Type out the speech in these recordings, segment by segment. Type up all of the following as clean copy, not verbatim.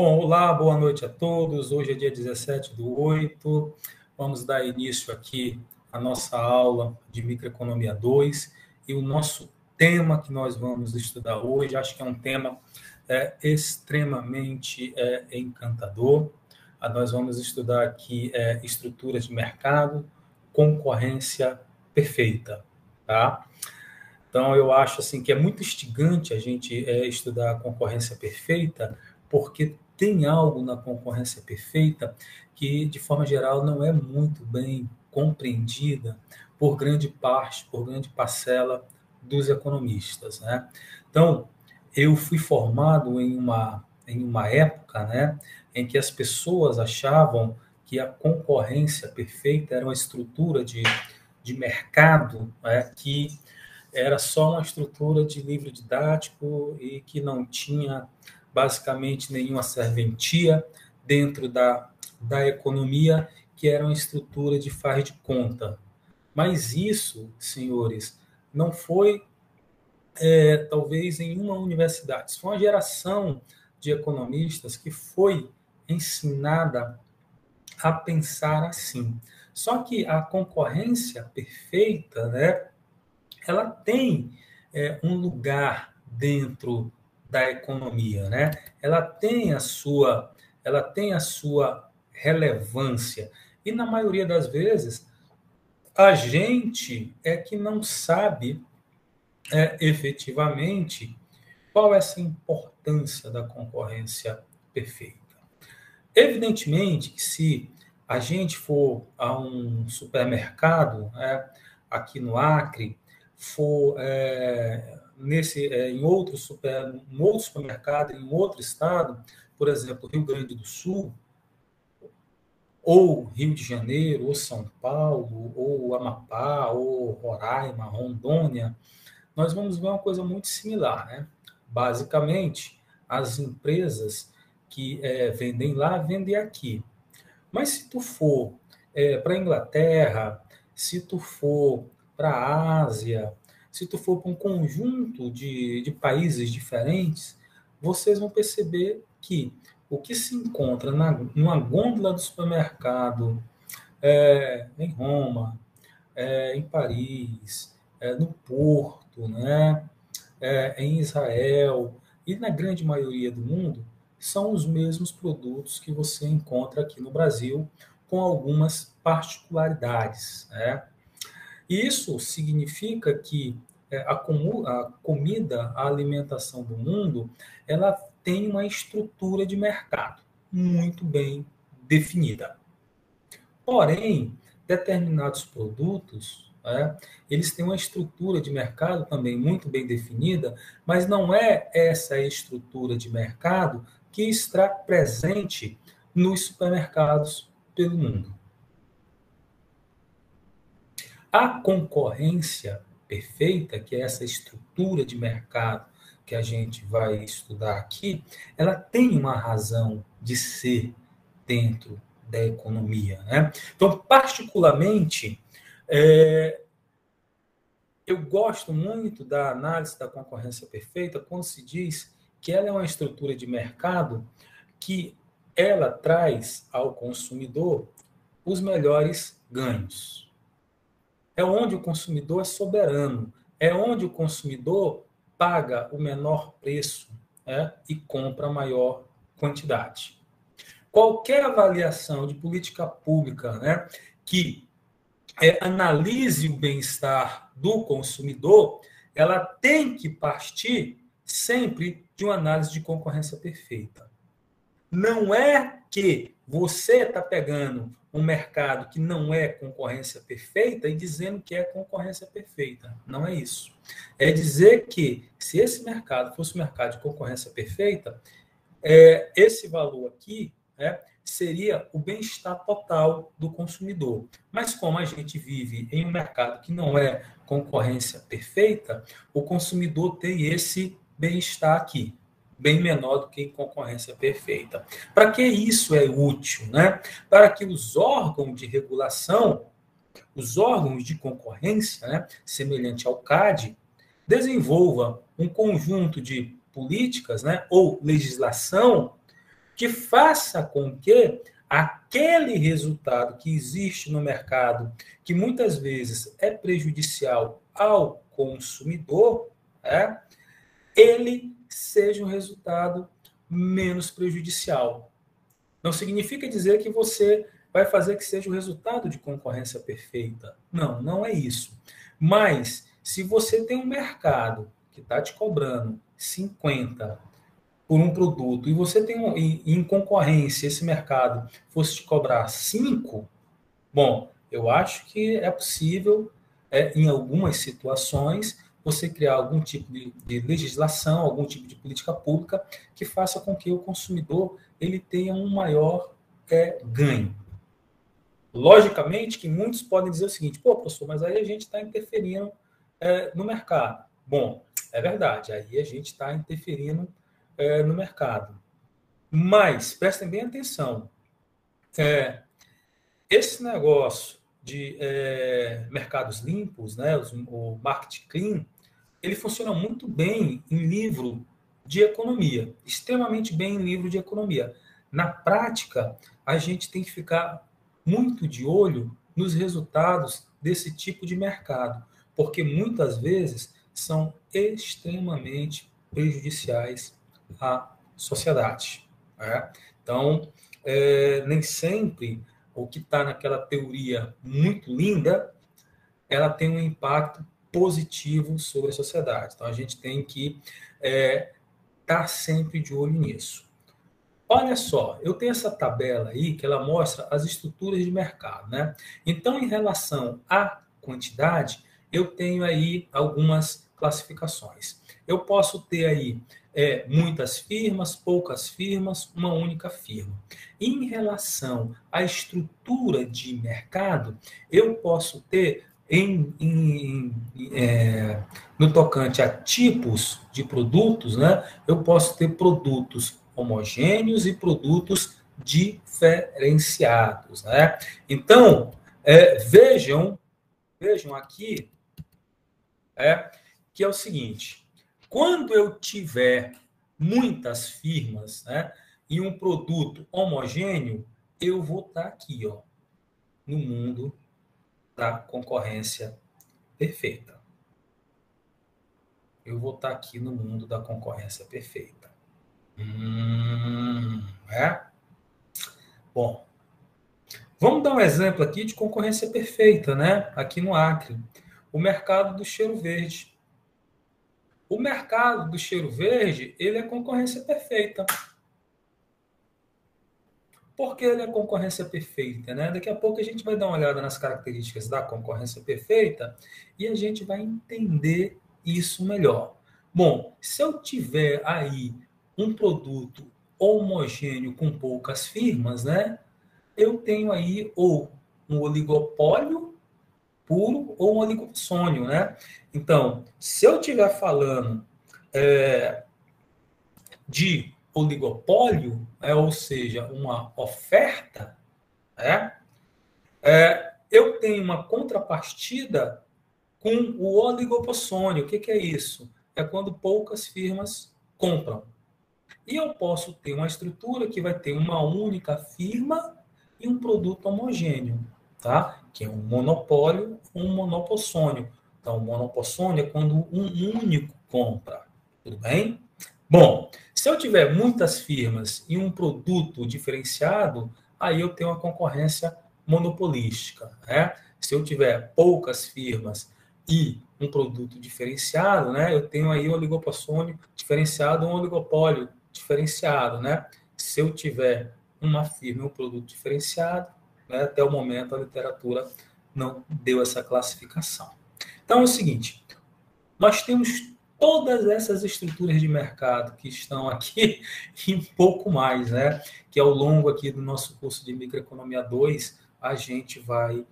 Bom, olá, boa noite a todos. Hoje é dia 17/8. Vamos dar início aqui à nossa aula de Microeconomia 2 e o nosso tema que nós vamos estudar hoje, acho que é um tema extremamente encantador. Nós vamos estudar aqui estruturas de mercado, concorrência perfeita, tá? Então, eu acho assim que é muito instigante a gente estudar a concorrência perfeita, porque tem algo na concorrência perfeita que, de forma geral, não é muito bem compreendida por grande parte, por grande parcela dos economistas, né? Então, eu fui formado em uma época, né, em que as pessoas achavam que a concorrência perfeita era uma estrutura de mercado, né, que era só uma estrutura de livro didático e que não tinha basicamente nenhuma serventia dentro da economia, que era uma estrutura de faz de conta. Mas isso, senhores, não foi talvez em uma universidade. Isso foi uma geração de economistas que foi ensinada a pensar assim. Só que a concorrência perfeita, né, ela tem um lugar dentro da economia, né? Ela tem a sua relevância. E na maioria das vezes, a gente é que não sabe efetivamente qual é essa importância da concorrência perfeita. Evidentemente que se a gente for a um supermercado, aqui no Acre, for em um outro supermercado, em um outro estado, por exemplo, Rio Grande do Sul, ou Rio de Janeiro, ou São Paulo, ou Amapá, ou Roraima, Rondônia, nós vamos ver uma coisa muito similar, né? Basicamente, as empresas que vendem lá, vendem aqui. Mas se tu for para a Inglaterra, se tu for para a Ásia, se tu for para um conjunto de países diferentes, vocês vão perceber que o que se encontra numa gôndola do supermercado em Roma, em Paris, no Porto, né, em Israel e na grande maioria do mundo, são os mesmos produtos que você encontra aqui no Brasil, com algumas particularidades, né? E isso significa que a comida, a alimentação do mundo, ela tem uma estrutura de mercado muito bem definida. Porém, determinados produtos, eles têm uma estrutura de mercado também muito bem definida, mas não é essa estrutura de mercado que está presente nos supermercados pelo mundo. A concorrência perfeita, que é essa estrutura de mercado que a gente vai estudar aqui, ela tem uma razão de ser dentro da economia, né? Então, particularmente, eu gosto muito da análise da concorrência perfeita quando se diz que ela é uma estrutura de mercado que ela traz ao consumidor os melhores ganhos. É onde o consumidor é soberano, é onde o consumidor paga o menor preço, e compra a maior quantidade. Qualquer avaliação de política pública, que analise o bem-estar do consumidor, ela tem que partir sempre de uma análise de concorrência perfeita. Não é que você está pegando um mercado que não é concorrência perfeita e dizendo que é concorrência perfeita. Não é isso. É dizer que se esse mercado fosse um mercado de concorrência perfeita, esse valor aqui seria o bem-estar total do consumidor. Mas como a gente vive em um mercado que não é concorrência perfeita, o consumidor tem esse bem-estar aqui, bem menor do que em concorrência perfeita. Para que isso é útil? Né? Para que os órgãos de regulação, os órgãos de concorrência, semelhante ao CAD, desenvolva um conjunto de políticas, ou legislação que faça com que aquele resultado que existe no mercado, que muitas vezes é prejudicial ao consumidor, ele seja um resultado menos prejudicial. Não significa dizer que você vai fazer que seja o resultado de concorrência perfeita. Não, não é isso. Mas, se você tem um mercado que está te cobrando 50 por um produto e você tem em concorrência esse mercado fosse te cobrar 5, bom, eu acho que é possível, em algumas situações, você criar algum tipo de legislação, algum tipo de política pública que faça com que o consumidor ele tenha um maior ganho. Logicamente que muitos podem dizer o seguinte, pô, professor, mas aí a gente está interferindo no mercado. Bom, é verdade, aí a gente está interferindo no mercado. Mas, prestem bem atenção, esse negócio de mercados limpos, né, o market clean, ele funciona muito bem em livro de economia, extremamente bem em livro de economia. Na prática, a gente tem que ficar muito de olho nos resultados desse tipo de mercado, porque muitas vezes são extremamente prejudiciais à sociedade. Então, nem sempre o que está naquela teoria muito linda, ela tem um impacto positivo sobre a sociedade. Então, a gente tem que estar sempre de olho nisso. Olha só, eu tenho essa tabela aí que ela mostra as estruturas de mercado, né? Então, em relação à quantidade, eu tenho aí algumas classificações. Eu posso ter aí muitas firmas, poucas firmas, uma única firma. Em relação à estrutura de mercado, eu posso ter no tocante a tipos de produtos, né? Eu posso ter produtos homogêneos e produtos diferenciados, né? Então, vejam aqui que é o seguinte, quando eu tiver muitas firmas, né, e um produto homogêneo, eu vou estar aqui, ó, no mundo da concorrência perfeita. Eu vou estar aqui no mundo da concorrência perfeita. Bom, vamos dar um exemplo aqui de concorrência perfeita, né? Aqui no Acre. O mercado do cheiro verde. O mercado do cheiro verde, ele é concorrência perfeita. Por que ele é concorrência perfeita, né? Daqui a pouco a gente vai dar uma olhada nas características da concorrência perfeita e a gente vai entender isso melhor. Bom, se eu tiver aí um produto homogêneo com poucas firmas, né? Eu tenho aí ou um oligopólio puro ou um oligopsônio, né? Então, se eu estiver falando de oligopólio, ou seja, uma oferta, eu tenho uma contrapartida com o oligopsônio. O que é isso? É quando poucas firmas compram. E eu posso ter uma estrutura que vai ter uma única firma e um produto homogêneo, tá? Que é um monopólio ou um monopossônio. Então, o monopossônio é quando um único compra. Tudo bem? Bom, se eu tiver muitas firmas e um produto diferenciado, aí eu tenho uma concorrência monopolística, né? Se eu tiver poucas firmas e um produto diferenciado, né, eu tenho aí um oligopossônio diferenciado ou um oligopólio diferenciado, né? Se eu tiver uma firma e um produto diferenciado, né, até o momento a literatura não deu essa classificação. Então é o seguinte, nós temos todas essas estruturas de mercado que estão aqui e um pouco mais, né? Que ao longo aqui do nosso curso de Microeconomia 2, a gente vai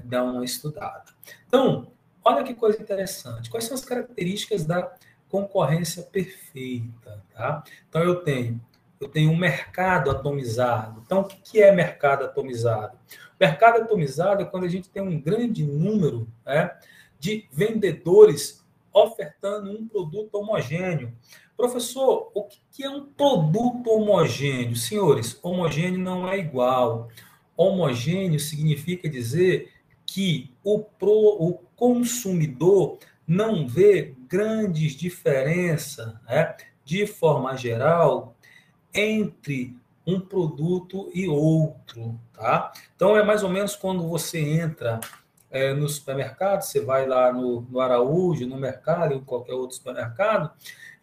dar uma estudada. Então, olha que coisa interessante. Quais são as características da concorrência perfeita, tá? Então, eu tenho um mercado atomizado. Então, o que é mercado atomizado? Mercado atomizado é quando a gente tem um grande número, né, de vendedores ofertando um produto homogêneo. Professor, o que é um produto homogêneo? Senhores, homogêneo não é igual. Homogêneo significa dizer que o consumidor não vê grandes diferenças, né, de forma geral, entre um produto e outro, tá? Então, é mais ou menos quando você entra no supermercado, você vai lá no Araújo, no mercado, em qualquer outro supermercado,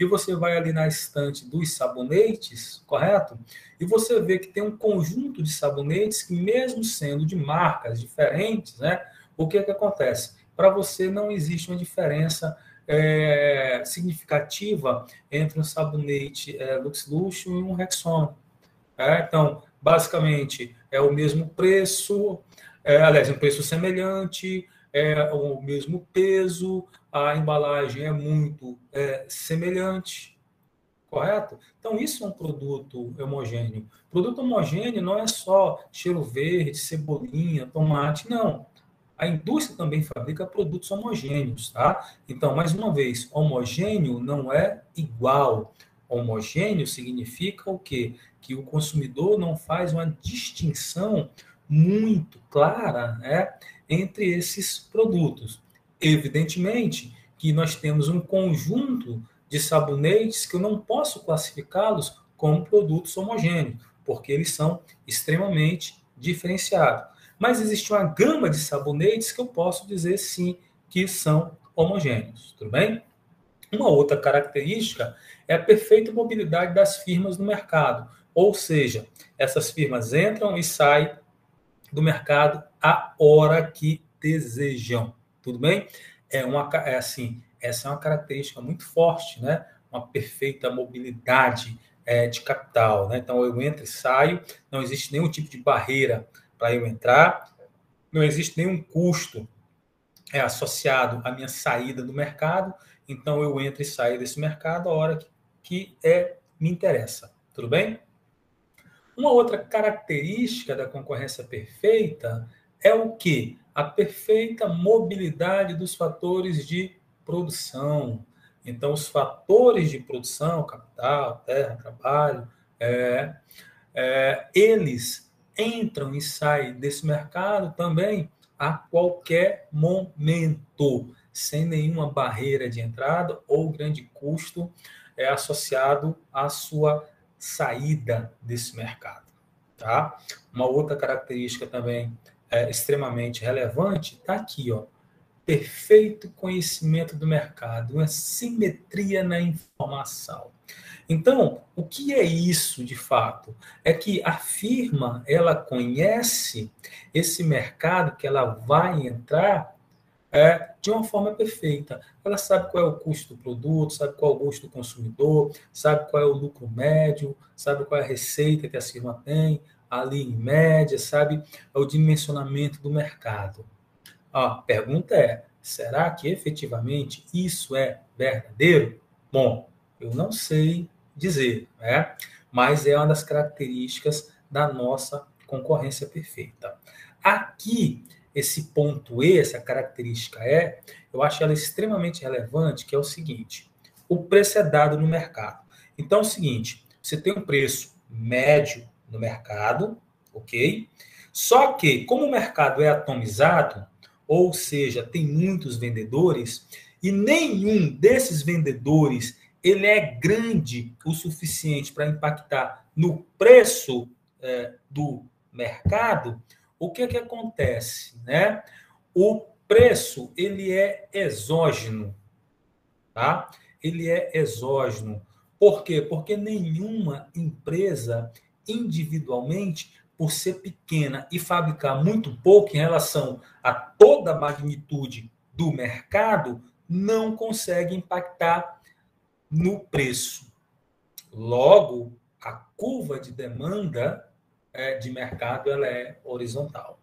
e você vai ali na estante dos sabonetes, correto? E você vê que tem um conjunto de sabonetes que, mesmo sendo de marcas diferentes, né? O que acontece? Para você não existe uma diferença significativa entre um sabonete Lux Luxo e um Rexona. Então, basicamente, é o mesmo preço, aliás, um preço semelhante, é o mesmo peso, a embalagem é muito semelhante, correto? Então, isso é um produto homogêneo. Produto homogêneo não é só cheiro verde, cebolinha, tomate, não. A indústria também fabrica produtos homogêneos, tá? Então, mais uma vez, homogêneo não é igual. Homogêneo significa o quê? Que o consumidor não faz uma distinção muito clara, né, entre esses produtos. Evidentemente que nós temos um conjunto de sabonetes que eu não posso classificá-los como produtos homogêneos, porque eles são extremamente diferenciados. Mas existe uma gama de sabonetes que eu posso dizer sim que são homogêneos, tudo bem? Uma outra característica é a perfeita mobilidade das firmas no mercado, ou seja, essas firmas entram e saem do mercado a hora que desejam, tudo bem? Assim, essa é uma característica muito forte, né? Uma perfeita mobilidade de capital, né? Então eu entro e saio, não existe nenhum tipo de barreira para eu entrar, não existe nenhum custo associado à minha saída do mercado, então eu entro e saio desse mercado a hora que me interessa, tudo bem? Uma outra característica da concorrência perfeita é o quê? A perfeita mobilidade dos fatores de produção. Então, os fatores de produção, capital, terra, trabalho, eles entram e saem desse mercado também a qualquer momento, sem nenhuma barreira de entrada ou grande custo associado à sua saída desse mercado. Tá? Uma outra característica também extremamente relevante está aqui, ó, perfeito conhecimento do mercado, uma simetria na informação. Então, o que é isso de fato? É que a firma, ela conhece esse mercado que ela vai entrar de uma forma perfeita. Ela sabe qual é o custo do produto, sabe qual é o gosto do consumidor, sabe qual é o lucro médio, sabe qual é a receita que a firma tem, ali em média, sabe o dimensionamento do mercado. A pergunta é, será que efetivamente isso é verdadeiro? Bom, eu não sei dizer, né? Mas é uma das características da nossa concorrência perfeita. Aqui, esse ponto E, essa característica E, eu acho ela extremamente relevante, que é o seguinte, o preço é dado no mercado. Então é o seguinte, você tem um preço médio no mercado, ok? Só que, como o mercado é atomizado, ou seja, tem muitos vendedores, e nenhum desses vendedores ele é grande o suficiente para impactar no preço do mercado, o que acontece? Né? O preço ele é exógeno, tá? Ele é exógeno. Por quê? Porque nenhuma empresa individualmente, por ser pequena e fabricar muito pouco em relação a toda a magnitude do mercado, não consegue impactar no preço. Logo, a curva de demanda de mercado ela é horizontal,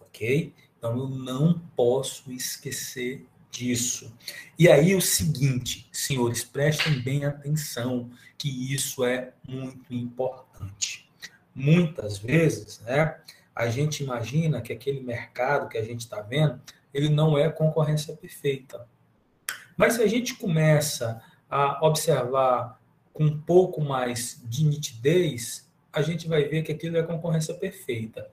ok? Então eu não posso esquecer disso. E aí o seguinte, senhores, prestem bem atenção, que isso é muito importante. Muitas vezes, né, a gente imagina que aquele mercado que a gente está vendo, ele não é concorrência perfeita. Mas se a gente começa a observar com um pouco mais de nitidez, a gente vai ver que aquilo é concorrência perfeita.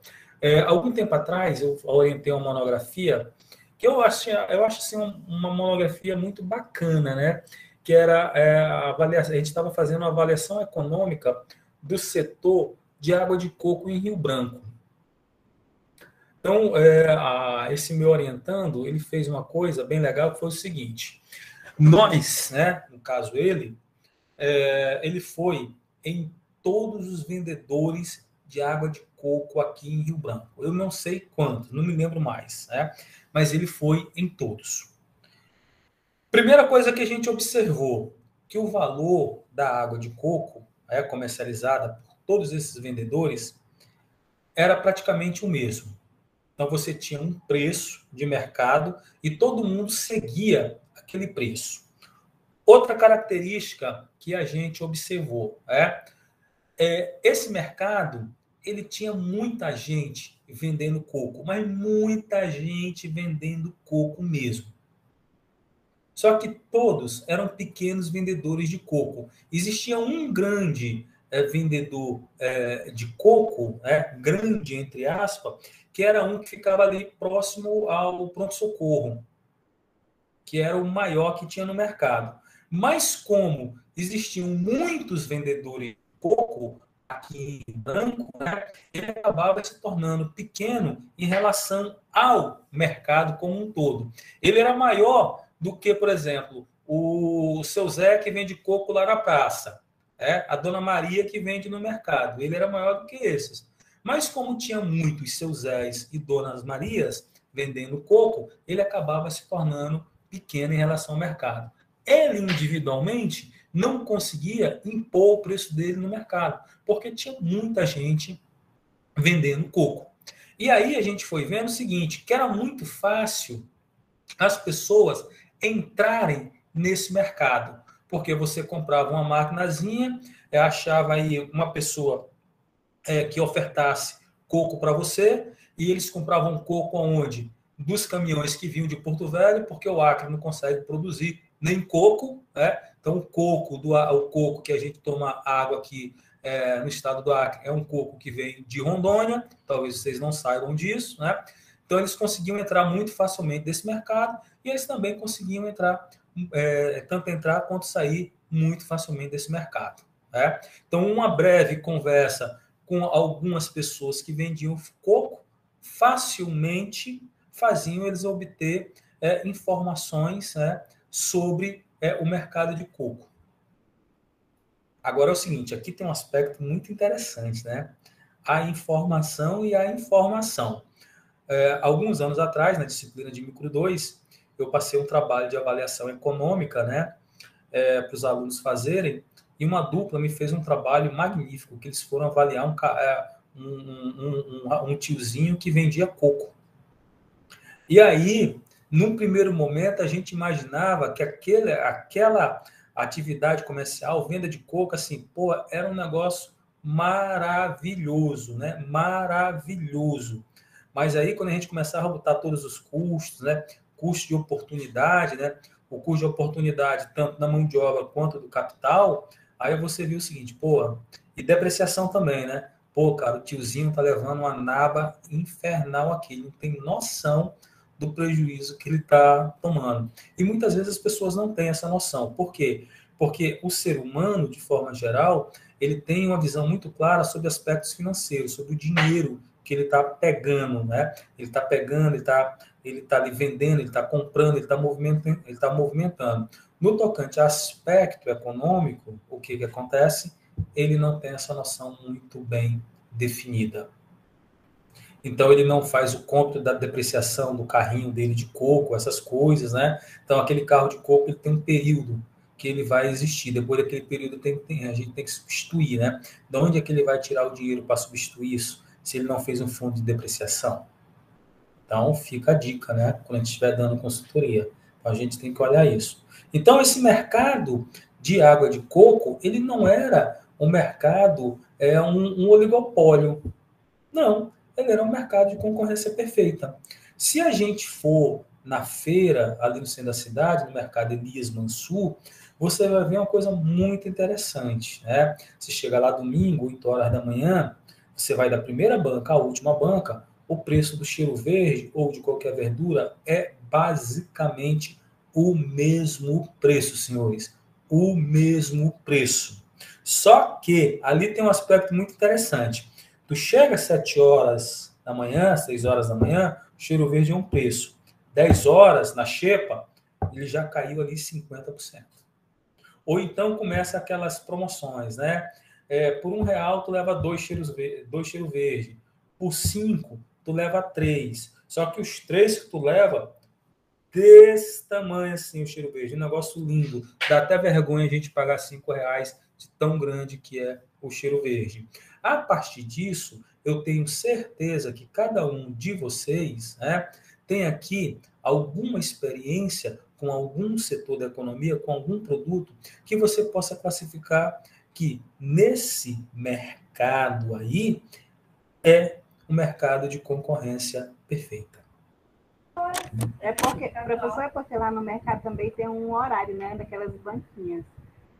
Algum tempo atrás, eu orientei uma monografia que eu acho assim, uma monografia muito bacana, né? Que era a avaliação, a gente estava fazendo uma avaliação econômica do setor de água de coco em Rio Branco. Então, esse meu orientando, ele fez uma coisa bem legal, que foi o seguinte: nós, né, no caso ele foi em todos os vendedores de água de coco aqui em Rio Branco. Eu não sei quantos, não me lembro mais, né? Mas ele foi em todos. Primeira coisa que a gente observou, que o valor da água de coco, comercializada por todos esses vendedores, era praticamente o mesmo. Então você tinha um preço de mercado e todo mundo seguia aquele preço. Outra característica que a gente observou esse mercado, ele tinha muita gente vendendo coco, mas muita gente vendendo coco mesmo. Só que todos eram pequenos vendedores de coco. Existia um grande vendedor de coco, grande entre aspas, que era um que ficava ali próximo ao pronto-socorro, que era o maior que tinha no mercado. Mas como existiam muitos vendedores de coco aqui em Branco, ele acabava se tornando pequeno em relação ao mercado como um todo. Ele era maior do que, por exemplo, o seu Zé que vende coco lá na praça, a Dona Maria que vende no mercado. Ele era maior do que esses. Mas como tinha muitos seus Zés e Donas Marias vendendo coco, ele acabava se tornando pequeno em relação ao mercado. Ele, individualmente, não conseguia impor o preço dele no mercado, porque tinha muita gente vendendo coco. E aí a gente foi vendo o seguinte, que era muito fácil as pessoas entrarem nesse mercado, porque você comprava uma maquinazinha, achava aí uma pessoa que ofertasse coco para você, e eles compravam coco aonde? Dos caminhões que vinham de Porto Velho, porque o Acre não consegue produzir nem coco, Então, o coco que a gente toma água aqui no estado do Acre é um coco que vem de Rondônia, talvez vocês não saibam disso, Então, eles conseguiam entrar muito facilmente desse mercado e eles também conseguiam tanto entrar quanto sair muito facilmente desse mercado. Então, uma breve conversa com algumas pessoas que vendiam coco, facilmente faziam eles obter informações sobre o mercado de coco. Agora é o seguinte, aqui tem um aspecto muito interessante, A informação e a informação. Alguns anos atrás, na disciplina de Micro 2, eu passei um trabalho de avaliação econômica, para os alunos fazerem, e uma dupla me fez um trabalho magnífico, que eles foram avaliar um tiozinho que vendia coco. E aí, num primeiro momento, a gente imaginava que aquela atividade comercial, venda de coco, assim, era um negócio maravilhoso, Maravilhoso. Mas aí, quando a gente começava a botar todos os custos, Custo de oportunidade, O custo de oportunidade, tanto da mão de obra quanto do capital, aí você viu o seguinte, e depreciação também, cara, o tiozinho tá levando uma naba infernal aqui, não tem noção do prejuízo que ele está tomando. E muitas vezes as pessoas não têm essa noção. Por quê? Porque o ser humano, de forma geral, ele tem uma visão muito clara sobre aspectos financeiros, sobre o dinheiro que ele está pegando, Ele está pegando, ele está ali vendendo, ele está comprando, ele está movimentando. No tocante a aspecto econômico, o que acontece? Ele não tem essa noção muito bem definida. Então, ele não faz o cômputo da depreciação do carrinho dele de coco, essas coisas, Então, aquele carro de coco ele tem um período que ele vai existir. Depois daquele período, a gente tem que substituir, De onde é que ele vai tirar o dinheiro para substituir isso, se ele não fez um fundo de depreciação? Então, fica a dica, Quando a gente estiver dando consultoria. Então, a gente tem que olhar isso. Então, esse mercado de água de coco, ele não era um mercado, um oligopólio. Não, ele era um mercado de concorrência perfeita. Se a gente for na feira, ali no centro da cidade, no mercado Elias Mansur, você vai ver uma coisa muito interessante, né? Você chega lá domingo, 8 horas da manhã, você vai da primeira banca à última banca, o preço do cheiro verde ou de qualquer verdura é basicamente o mesmo preço, senhores. O mesmo preço. Só que ali tem um aspecto muito interessante. Tu chega às 7 horas da manhã, 6 horas da manhã, o cheiro verde é um preço. 10 horas na xepa, ele já caiu ali 50%. Ou então começa aquelas promoções, né? Por R$ 1 tu leva dois cheiro verde. Por 5 tu leva 3. Só que os 3 que tu leva, desse tamanho assim o cheiro verde. Um negócio lindo. Dá até vergonha a gente pagar R$ 5 de tão grande que é o cheiro verde. A partir disso, eu tenho certeza que cada um de vocês, né, tem aqui alguma experiência com algum setor da economia, com algum produto, que você possa classificar que nesse mercado aí é um mercado de concorrência perfeita. Professor, é porque lá no mercado também tem um horário, né, daquelas banquinhas.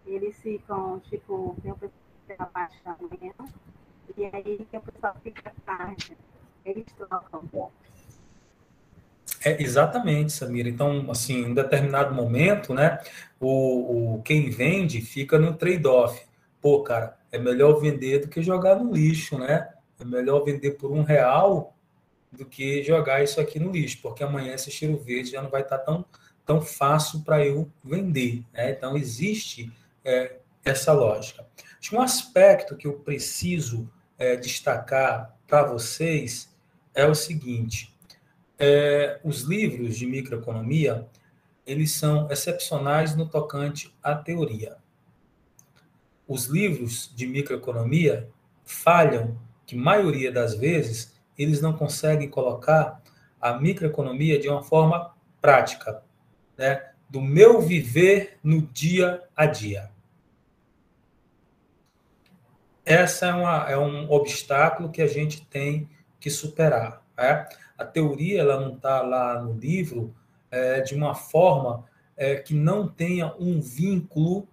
Eles ficam, tipo, tem o pessoal na parte da manhã, e aí o pessoal fica tarde. Eles trocam. Exatamente, Samira. Então, assim, em um determinado momento, né, quem vende fica no trade-off. Pô, cara, é melhor vender do que jogar no lixo, né? É melhor vender por R$ 1 do que jogar isso aqui no lixo, porque amanhã esse cheiro verde já não vai estar tão fácil para eu vender, né? Então, existe essa lógica. Acho que um aspecto que eu preciso destacar para vocês é o seguinte: os livros de microeconomia, eles são excepcionais no tocante à teoria. Os livros de microeconomia falham que, maioria das vezes, eles não conseguem colocar a microeconomia de uma forma prática, né? Do meu viver no dia a dia. Essa é um obstáculo que a gente tem que superar, né? A teoria ela não está lá no livro de uma forma que não tenha um vínculo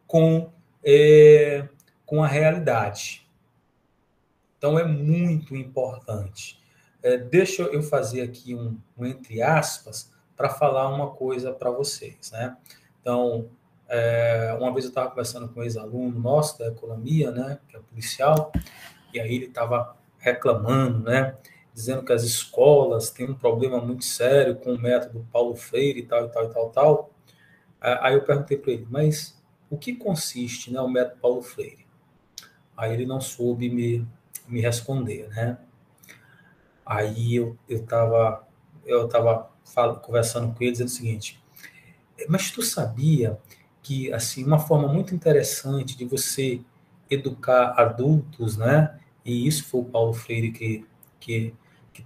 com, com a realidade. Então, é muito importante. Deixa eu fazer aqui um entre aspas para falar uma coisa para vocês, né? Então, uma vez eu estava conversando com um ex-aluno nosso da economia, né, que é policial, e aí ele estava reclamando, né, dizendo que as escolas têm um problema muito sério com o método Paulo Freire e tal, e tal, e tal, tal. Aí eu perguntei para ele, mas o que consiste, né, o método Paulo Freire? Aí ele não soube me responder, né? Aí eu estava conversando com ele, dizendo o seguinte, mas tu sabia que, assim, uma forma muito interessante de você educar adultos, né? E isso foi o Paulo Freire que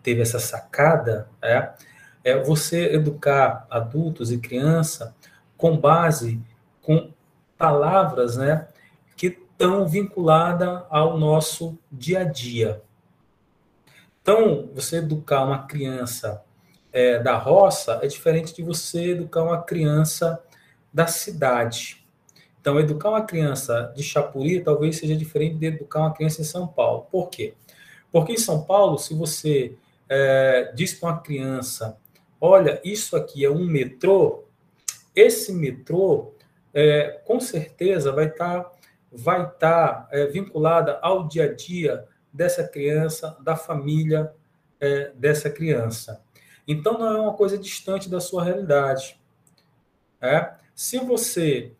teve essa sacada, é você educar adultos e criança com base, com palavras, né? Que estão vinculadas ao nosso dia a dia. Então, você educar uma criança da roça é diferente de você educar uma criança da cidade. Então, educar uma criança de Chapuri talvez seja diferente de educar uma criança em São Paulo. Por quê? Porque em São Paulo, se você diz para uma criança, olha, isso aqui é um metrô, esse metrô, com certeza, vai tá, vinculada ao dia a dia dessa criança, da família dessa criança. Então, não é uma coisa distante da sua realidade. Se você,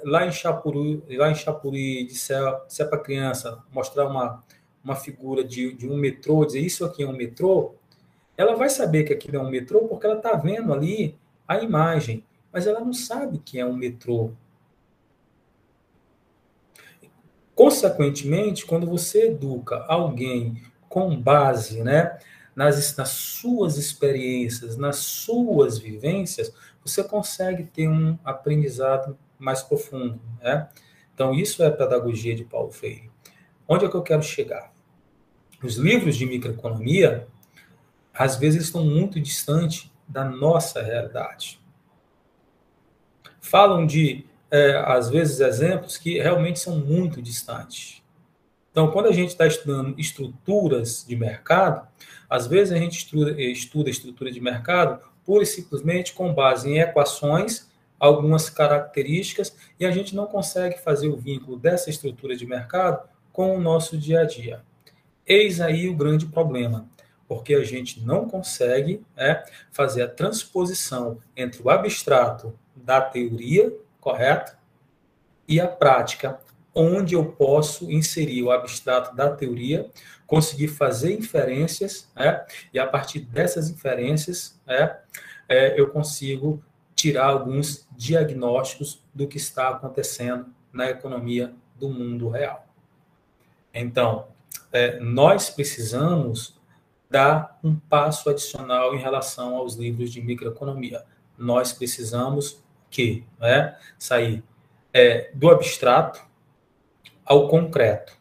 lá em Chapuri disser para a criança, mostrar uma figura de um metrô, dizer isso aqui é um metrô, ela vai saber que aquilo é um metrô porque ela está vendo ali a imagem, mas ela não sabe que é um metrô. Consequentemente, quando você educa alguém com base, né, nas suas experiências, nas suas vivências, você consegue ter um aprendizado mais profundo, né? Então, isso é a pedagogia de Paulo Freire. Onde é que eu quero chegar? Os livros de microeconomia, às vezes, estão muito distantes da nossa realidade. Falam de às vezes, exemplos que realmente são muito distantes. Então, quando a gente está estudando estruturas de mercado, às vezes a gente estuda estrutura de mercado pura e simplesmente com base em equações, algumas características, e a gente não consegue fazer o vínculo dessa estrutura de mercado com o nosso dia a dia. Eis aí o grande problema, porque a gente não consegue fazer a transposição entre o abstrato da teoria, correto? E a prática, onde eu posso inserir o abstrato da teoria, conseguir fazer inferências, e a partir dessas inferências, eu consigo tirar alguns diagnósticos do que está acontecendo na economia do mundo real. Então, nós precisamos dar um passo adicional em relação aos livros de microeconomia. Nós precisamos sair do abstrato ao concreto,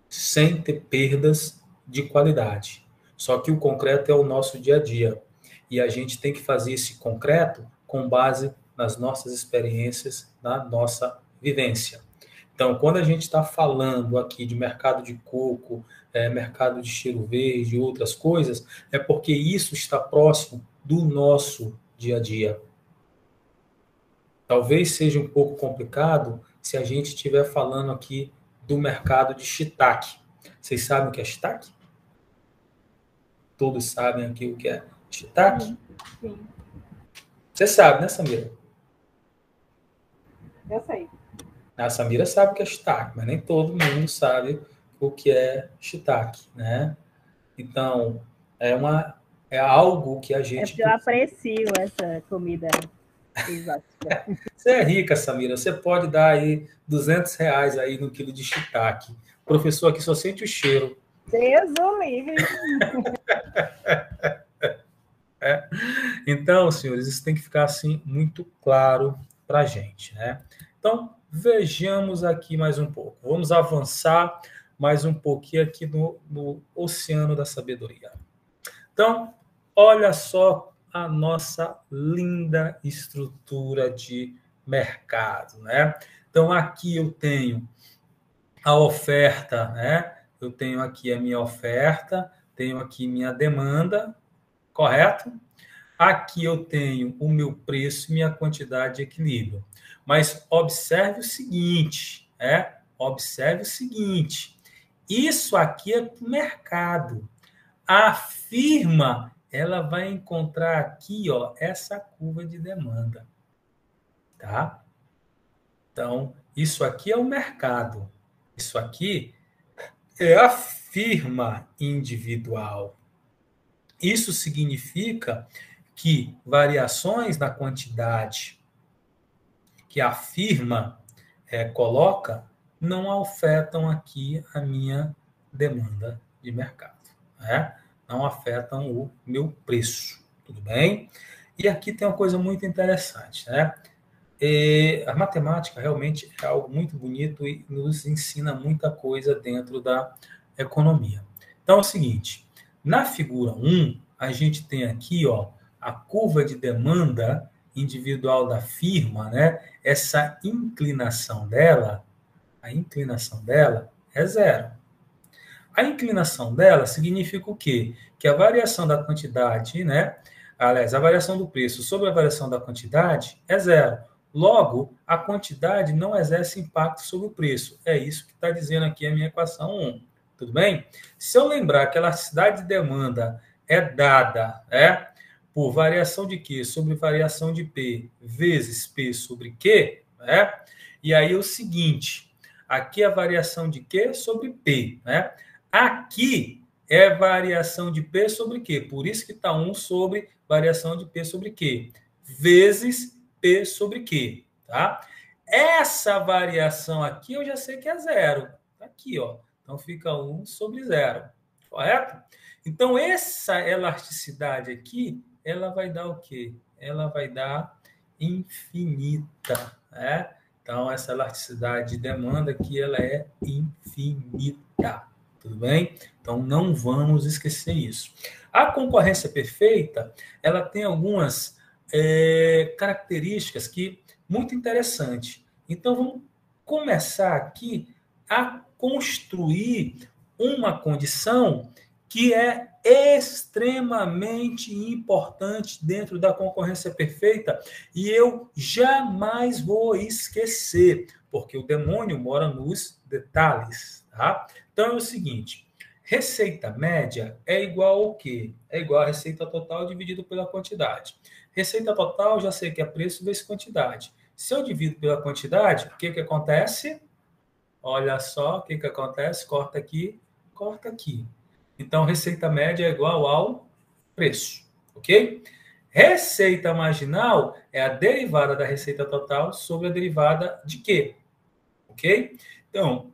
sem ter perdas de qualidade. Só que o concreto é o nosso dia a dia. E a gente tem que fazer esse concreto com base nas nossas experiências, na nossa vivência. Então, quando a gente está falando aqui de mercado de coco, mercado de cheiro verde e outras coisas, é porque isso está próximo do nosso dia a dia. Talvez seja um pouco complicado se a gente estiver falando aqui do mercado de shiitake. Vocês sabem o que é shiitake? Todos sabem aqui o que é shiitake? Sim. Você sabe, né, Samira? Eu sei. A Samira sabe o que é shiitake, mas nem todo mundo sabe o que é shiitake, né? Então, é algo que a gente... É porque eu aprecio essa comida exótica. Você é rica, Samira. Você pode dar aí R$200 aí no quilo de shiitake. O professor aqui só sente o cheiro. Deus o livre. Então, senhores, isso tem que ficar assim muito claro para a gente, né? Então, vejamos aqui mais um pouco. Vamos avançar mais um pouquinho aqui no oceano da sabedoria. Então, olha só a nossa linda estrutura de mercado, né? Então, aqui eu tenho a oferta, né? Eu tenho aqui a minha oferta, tenho aqui minha demanda, correto? Aqui eu tenho o meu preço e minha quantidade de equilíbrio. Mas observe o seguinte, observe o seguinte, isso aqui é para o mercado. A firma, ela vai encontrar aqui, essa curva de demanda, tá? Então, isso aqui é o mercado. Isso aqui é a firma individual. Isso significa que variações na quantidade que a firma coloca não afetam aqui a minha demanda de mercado, né? Não afetam o meu preço, tudo bem? E aqui tem uma coisa muito interessante, né? A matemática realmente é algo muito bonito e nos ensina muita coisa dentro da economia. Então é o seguinte, na figura 1, a gente tem aqui, a curva de demanda individual da firma, né? Essa inclinação dela, a inclinação dela é zero. A inclinação dela significa o quê? Que a variação da quantidade, né? Aliás, a variação do preço sobre a variação da quantidade é zero. Logo, a quantidade não exerce impacto sobre o preço. É isso que está dizendo aqui a minha equação 1. Tudo bem? Se eu lembrar que a elasticidade de demanda é dada por variação de Q sobre variação de P vezes P sobre Q, e aí é o seguinte, aqui é a variação de Q sobre P, Aqui é variação de P sobre Q, por isso que está 1 sobre variação de P sobre Q, vezes P sobre Q, tá? Essa variação aqui eu já sei que é zero, tá aqui, Então fica 1 sobre 0, correto? Então essa elasticidade aqui, ela vai dar o quê? Ela vai dar infinita, Então essa elasticidade de demanda aqui, ela é infinita. Tudo bem? Então, não vamos esquecer isso. A concorrência perfeita, ela tem algumas características que muito interessante. Então, vamos começar aqui a construir uma condição que é extremamente importante dentro da concorrência perfeita e eu jamais vou esquecer, porque o demônio mora nos detalhes, tá? Então é o seguinte, receita média é igual ao quê? É igual a receita total dividido pela quantidade. Receita total, já sei que é preço vezes quantidade. Se eu divido pela quantidade, o que acontece? Olha só o que acontece, corta aqui, corta aqui. Então, receita média é igual ao preço, ok? Receita marginal é a derivada da receita total sobre a derivada de quê? Ok? Então,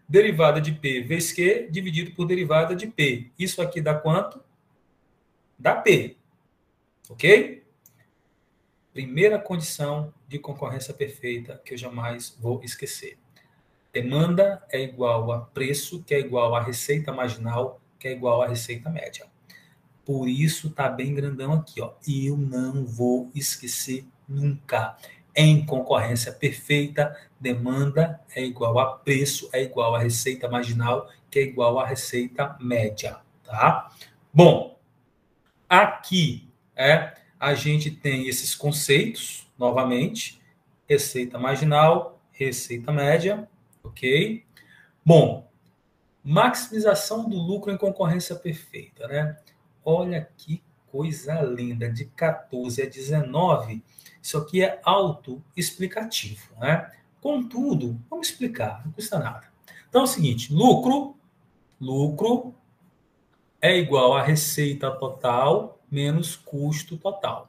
derivada de P vezes Q dividido por derivada de P. Isso aqui dá quanto? Dá P, ok? Primeira condição de concorrência perfeita que eu jamais vou esquecer. Demanda é igual a preço, que é igual a receita marginal, que é igual a receita média. Por isso tá bem grandão aqui, ó. E eu não vou esquecer nunca. Em concorrência perfeita, demanda é igual a preço, é igual a receita marginal, que é igual a receita média, tá? Bom, aqui a gente tem esses conceitos, novamente, receita marginal, receita média, ok? Bom, maximização do lucro em concorrência perfeita, né? Olha que coisa linda, de 14 a 19, isso aqui é autoexplicativo, né? Contudo, vamos explicar, não custa nada. Então é o seguinte, lucro é igual a receita total menos custo total.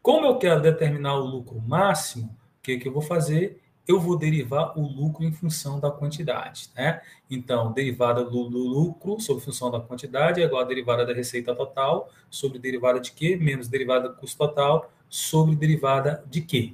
Como eu quero determinar o lucro máximo, o que eu vou fazer? Eu vou derivar o lucro em função da quantidade, né? Então, derivada do lucro sobre função da quantidade é igual a derivada da receita total sobre derivada de quê? Menos derivada do custo total sobre derivada de quê?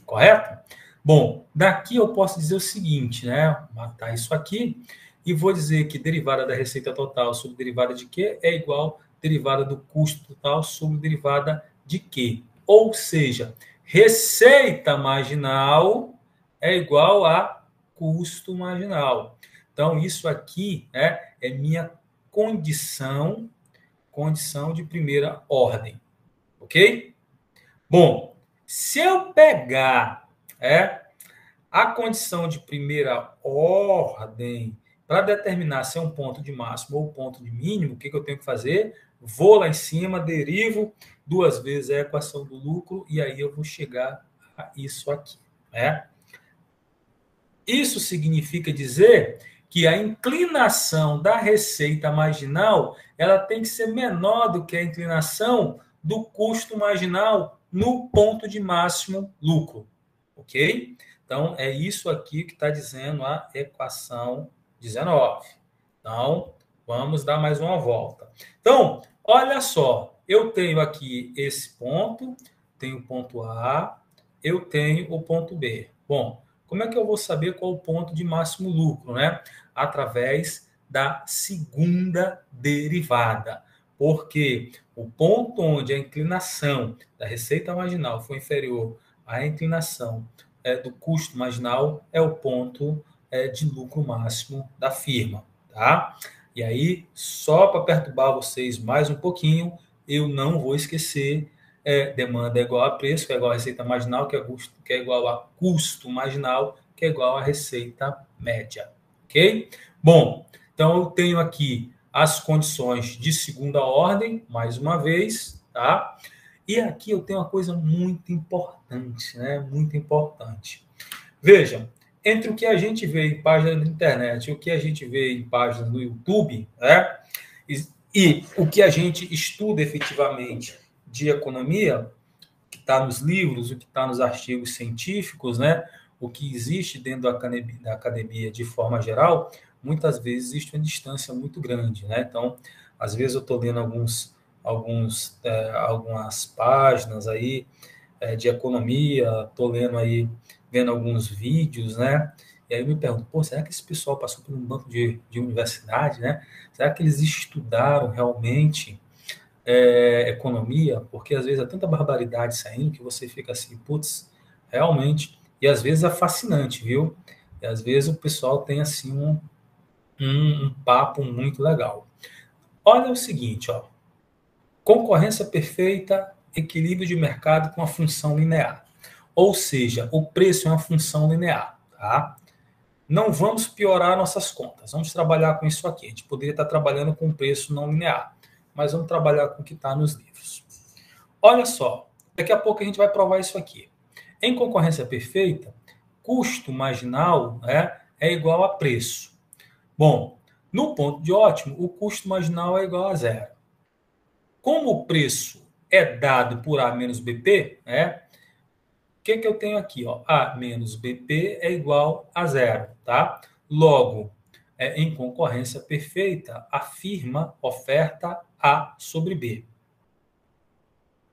Correto? Bom, daqui eu posso dizer o seguinte, né? Matar isso aqui e vou dizer que derivada da receita total sobre derivada de quê é igual a derivada do custo total sobre derivada de quê? Ou seja, receita marginal é igual a custo marginal. Então, isso aqui é minha condição de primeira ordem. Ok? Bom, se eu pegar a condição de primeira ordem para determinar se é um ponto de máximo ou ponto de mínimo, o que eu tenho que fazer? Vou lá em cima, derivo duas vezes a equação do lucro e aí eu vou chegar a isso aqui. Isso significa dizer que a inclinação da receita marginal ela tem que ser menor do que a inclinação do custo marginal no ponto de máximo lucro. Ok? Então, é isso aqui que está dizendo a equação 19. Então, vamos dar mais uma volta. Então, olha só, eu tenho aqui esse ponto, tenho o ponto A, eu tenho o ponto B. Bom, como é que eu vou saber qual o ponto de máximo lucro, né? Através da segunda derivada. Porque o ponto onde a inclinação da receita marginal foi inferior à inclinação do custo marginal é o ponto de lucro máximo da firma, tá? E aí, só para perturbar vocês mais um pouquinho, eu não vou esquecer demanda é igual a preço, que é igual a receita marginal, que é igual a custo marginal, que é igual a receita média, ok? Bom, então eu tenho aqui as condições de segunda ordem, mais uma vez, tá? E aqui eu tenho uma coisa muito importante, né? Muito importante. Vejam, entre o que a gente vê em páginas da internet e o que a gente vê em páginas no YouTube, né? E o que a gente estuda efetivamente de economia, que está nos livros, o que está nos artigos científicos, né? O que existe dentro da academia de forma geral, muitas vezes existe uma distância muito grande, né? Então, às vezes eu estou lendo algumas páginas aí de economia, estou lendo aí, vendo alguns vídeos, né? E aí eu me pergunto, pô, será que esse pessoal passou por um banco de universidade, né? Será que eles estudaram realmente economia? Porque às vezes há tanta barbaridade saindo que você fica assim, putz, realmente E às vezes é fascinante, viu? E às vezes o pessoal tem assim um papo muito legal. Olha o seguinte, ó. Concorrência perfeita, equilíbrio de mercado com a função linear. Ou seja, o preço é uma função linear, tá? Não vamos piorar nossas contas. Vamos trabalhar com isso aqui. A gente poderia estar trabalhando com preço não linear, mas vamos trabalhar com o que está nos livros. Olha só, daqui a pouco a gente vai provar isso aqui. Em concorrência perfeita, custo marginal, né, é igual a preço. Bom, no ponto de ótimo, o custo marginal é igual a zero. Como o preço é dado por A menos BP, né, o que eu tenho aqui? Ó? A menos BP é igual a zero. Tá? Logo, em concorrência perfeita, a firma oferta A sobre B.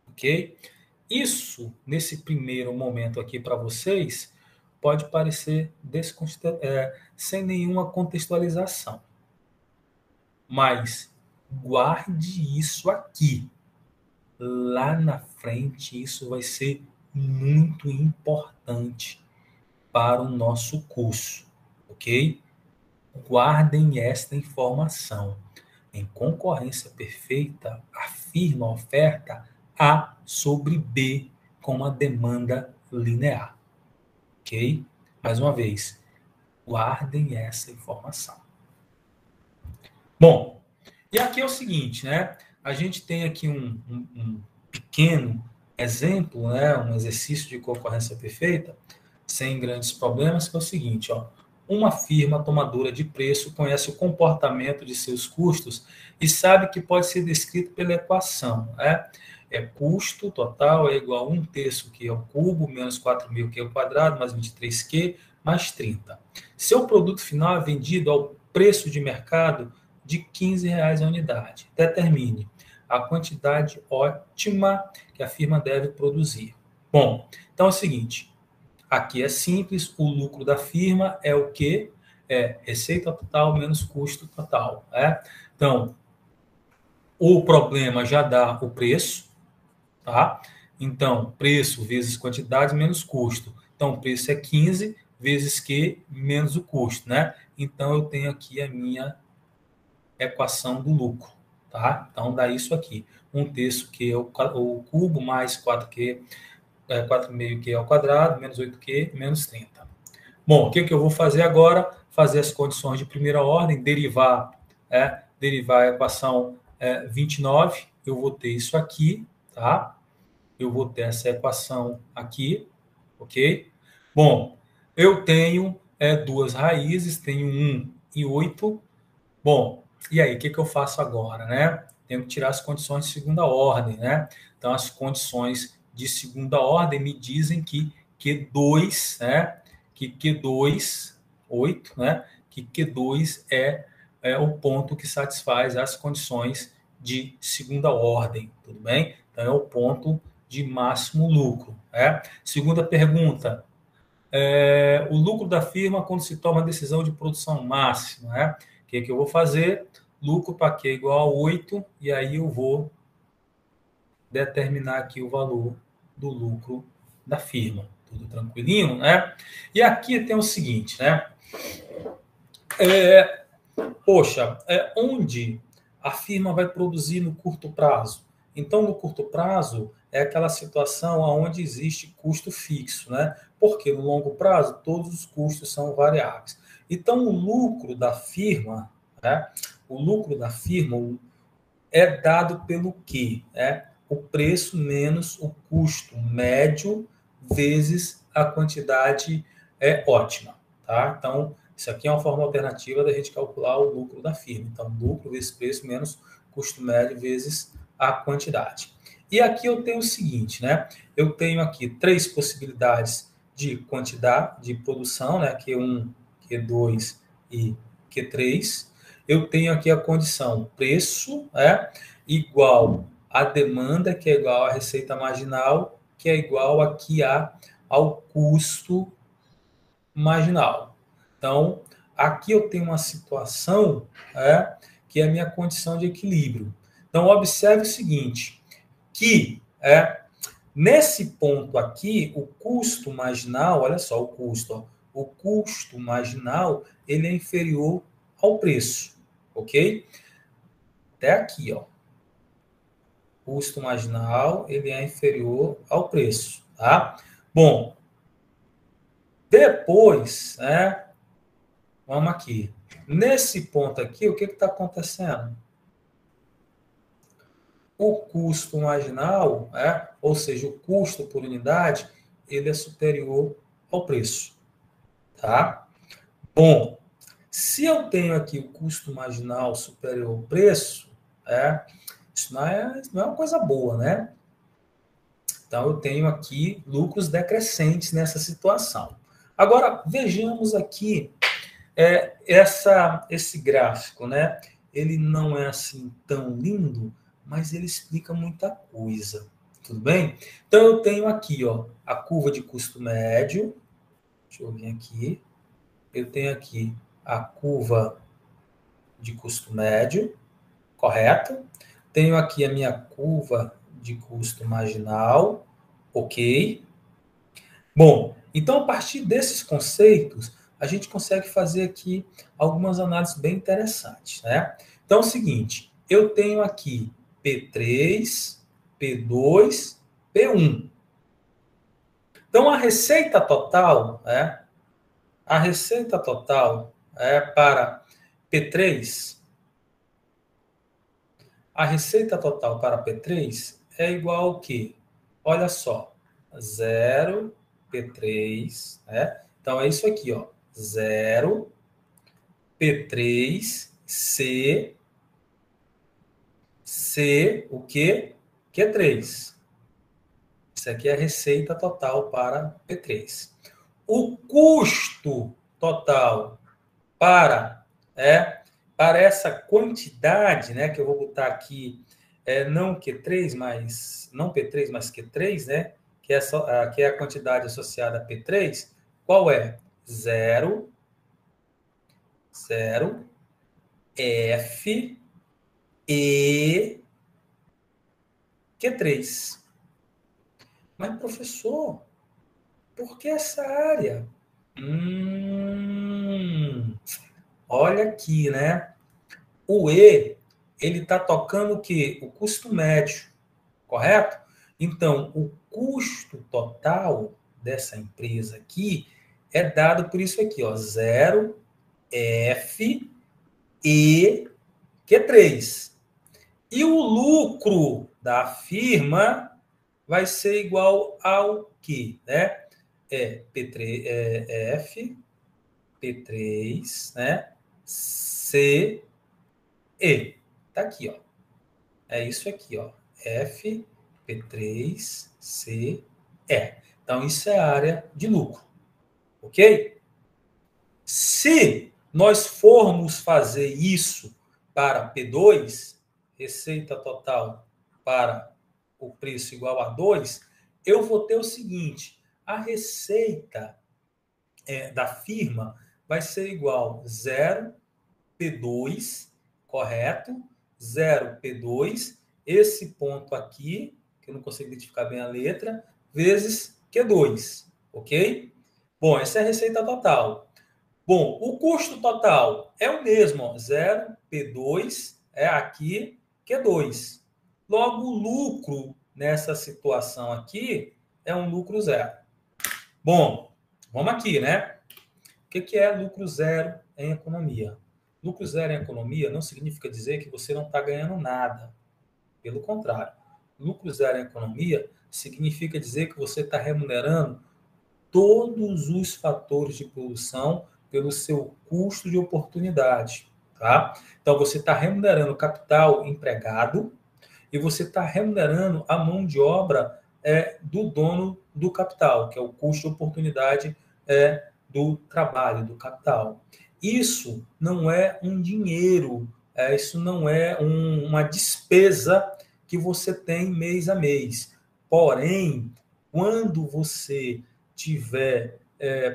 Ok? Isso, nesse primeiro momento aqui para vocês, pode parecer sem nenhuma contextualização. Mas guarde isso aqui. Lá na frente, isso vai ser muito importante para o nosso curso, ok? Guardem esta informação. Em concorrência perfeita, a firma oferta A sobre B com uma demanda linear, ok? Mais uma vez, guardem essa informação. Bom, e aqui é o seguinte, né? A gente tem aqui um pequeno exemplo, né? Um exercício de concorrência perfeita, sem grandes problemas, que é o seguinte, ó. Uma firma tomadora de preço conhece o comportamento de seus custos e sabe que pode ser descrito pela equação, né? Custo total é igual a 1/3 Q ao cubo, menos 4.000 Q ao quadrado, mais 23Q, mais 30. Seu produto final é vendido ao preço de mercado de R$ 15 a unidade. Determine a quantidade ótima que a firma deve produzir. Bom, então é o seguinte, aqui é simples, o lucro da firma é o quê? É receita total menos custo total. Né? Então, o problema já dá o preço, tá? Então, preço vezes quantidade menos custo. Então, o preço é 15 vezes Q menos o custo, né? Então, eu tenho aqui a minha equação do lucro, tá? Então, dá isso aqui. 1/3 Q o cubo mais 4Q, 4,5 Q ao quadrado, menos 8Q, menos 30. Bom, o que eu vou fazer agora? Fazer as condições de primeira ordem, derivar a equação 29, eu vou ter isso aqui, tá? Eu vou ter essa equação aqui, ok? Bom, eu tenho duas raízes, tenho 1 e 8. Bom, e aí, o que eu faço agora, né? Tenho que tirar as condições de segunda ordem, né? Então, as condições de segunda ordem me dizem que Q2, né? Que Q2, 8, né? Que Q2 é o ponto que satisfaz as condições de segunda ordem, tudo bem? Então, é o ponto de máximo lucro, né? Segunda pergunta, o lucro da firma quando se toma a decisão de produção máxima, né? O que eu vou fazer? Lucro para Q igual a 8, e aí eu vou determinar aqui o valor do lucro da firma. Tudo tranquilinho, né? E aqui tem o seguinte, né? Onde a firma vai produzir no curto prazo? Então, no curto prazo, é aquela situação onde existe custo fixo, né? Porque no longo prazo, todos os custos são variáveis. Então, o lucro da firma, né? O lucro da firma é dado pelo quê? O preço menos o custo médio vezes a quantidade ótima, tá? Então, isso aqui é uma forma alternativa da gente calcular o lucro da firma. Então, lucro vezes preço menos custo médio vezes a quantidade. E aqui eu tenho o seguinte, né? Eu tenho aqui 3 possibilidades de quantidade de produção, né? Q1, Q2 e Q3. Eu tenho aqui a condição preço, igual a demanda, que é igual à receita marginal, que é igual aqui ao custo marginal. Então, aqui eu tenho uma situação que é a minha condição de equilíbrio. Então, observe o seguinte, que Nesse ponto aqui, o custo marginal, olha só, o custo marginal, ele é inferior ao preço, ok? Até aqui, ó. Custo marginal, ele é inferior ao preço, tá? Bom, depois, né? Vamos aqui. Nesse ponto aqui, o que está acontecendo? O custo marginal, né? Ou seja, o custo por unidade, ele é superior ao preço, tá? Bom, se eu tenho aqui o custo marginal superior ao preço, isso não é uma coisa boa, né? Então, eu tenho aqui lucros decrescentes nessa situação. Agora, vejamos aqui esse gráfico, né? Ele não é assim tão lindo, mas ele explica muita coisa. Tudo bem? Então, eu tenho aqui, ó, a curva de custo médio. Deixa eu vir aqui. Eu tenho aqui a curva de custo médio, correto? Tenho aqui a minha curva de custo marginal, ok? Bom, então, a partir desses conceitos, a gente consegue fazer aqui algumas análises bem interessantes, né? Então, é o seguinte, eu tenho aqui P3, P2, P1. Então, a receita total, né? A receita total para P3, a receita total para P3 é igual ao quê? Olha só, 0 P3, né? Então, é isso aqui, ó. 0 P3 C, o quê? Q3. Isso aqui é a receita total para P3. O custo total para essa quantidade, né, que eu vou botar aqui, não Q3, mas não P3, mas Q3, né, que é a quantidade associada a P3, qual é? 0 F e Q3. Mas, professor, por que essa área? Olha aqui, né? O E, ele está tocando o quê? O custo médio, correto? Então, o custo total dessa empresa aqui é dado por isso aqui, ó, 0 F e Q3. E o lucro da firma vai ser igual ao quê? Né? P3, F, P3, né? C, E. Tá aqui, ó. É isso aqui, ó. F, P3, C, E. Então, isso é a área de lucro. Ok? Se nós formos fazer isso para P2, receita total para o preço igual a 2, eu vou ter o seguinte, a receita da firma vai ser igual 0 P2, correto? 0 P2, esse ponto aqui, que eu não consigo identificar bem a letra, vezes Q2, ok? Bom, essa é a receita total. Bom, o custo total é o mesmo, ó, 0 P2 é aqui Q2. Logo, o lucro nessa situação aqui é um lucro zero. Bom, vamos aqui, né? O que é lucro zero em economia? Lucro zero em economia não significa dizer que você não está ganhando nada. Pelo contrário, lucro zero em economia significa dizer que você está remunerando todos os fatores de produção pelo seu custo de oportunidade. Tá? Então, você está remunerando o capital empregado e você está remunerando a mão de obra do dono do capital, que é o custo de oportunidade do trabalho, do capital. Isso não é um dinheiro, isso não é uma despesa que você tem mês a mês. Porém, quando você estiver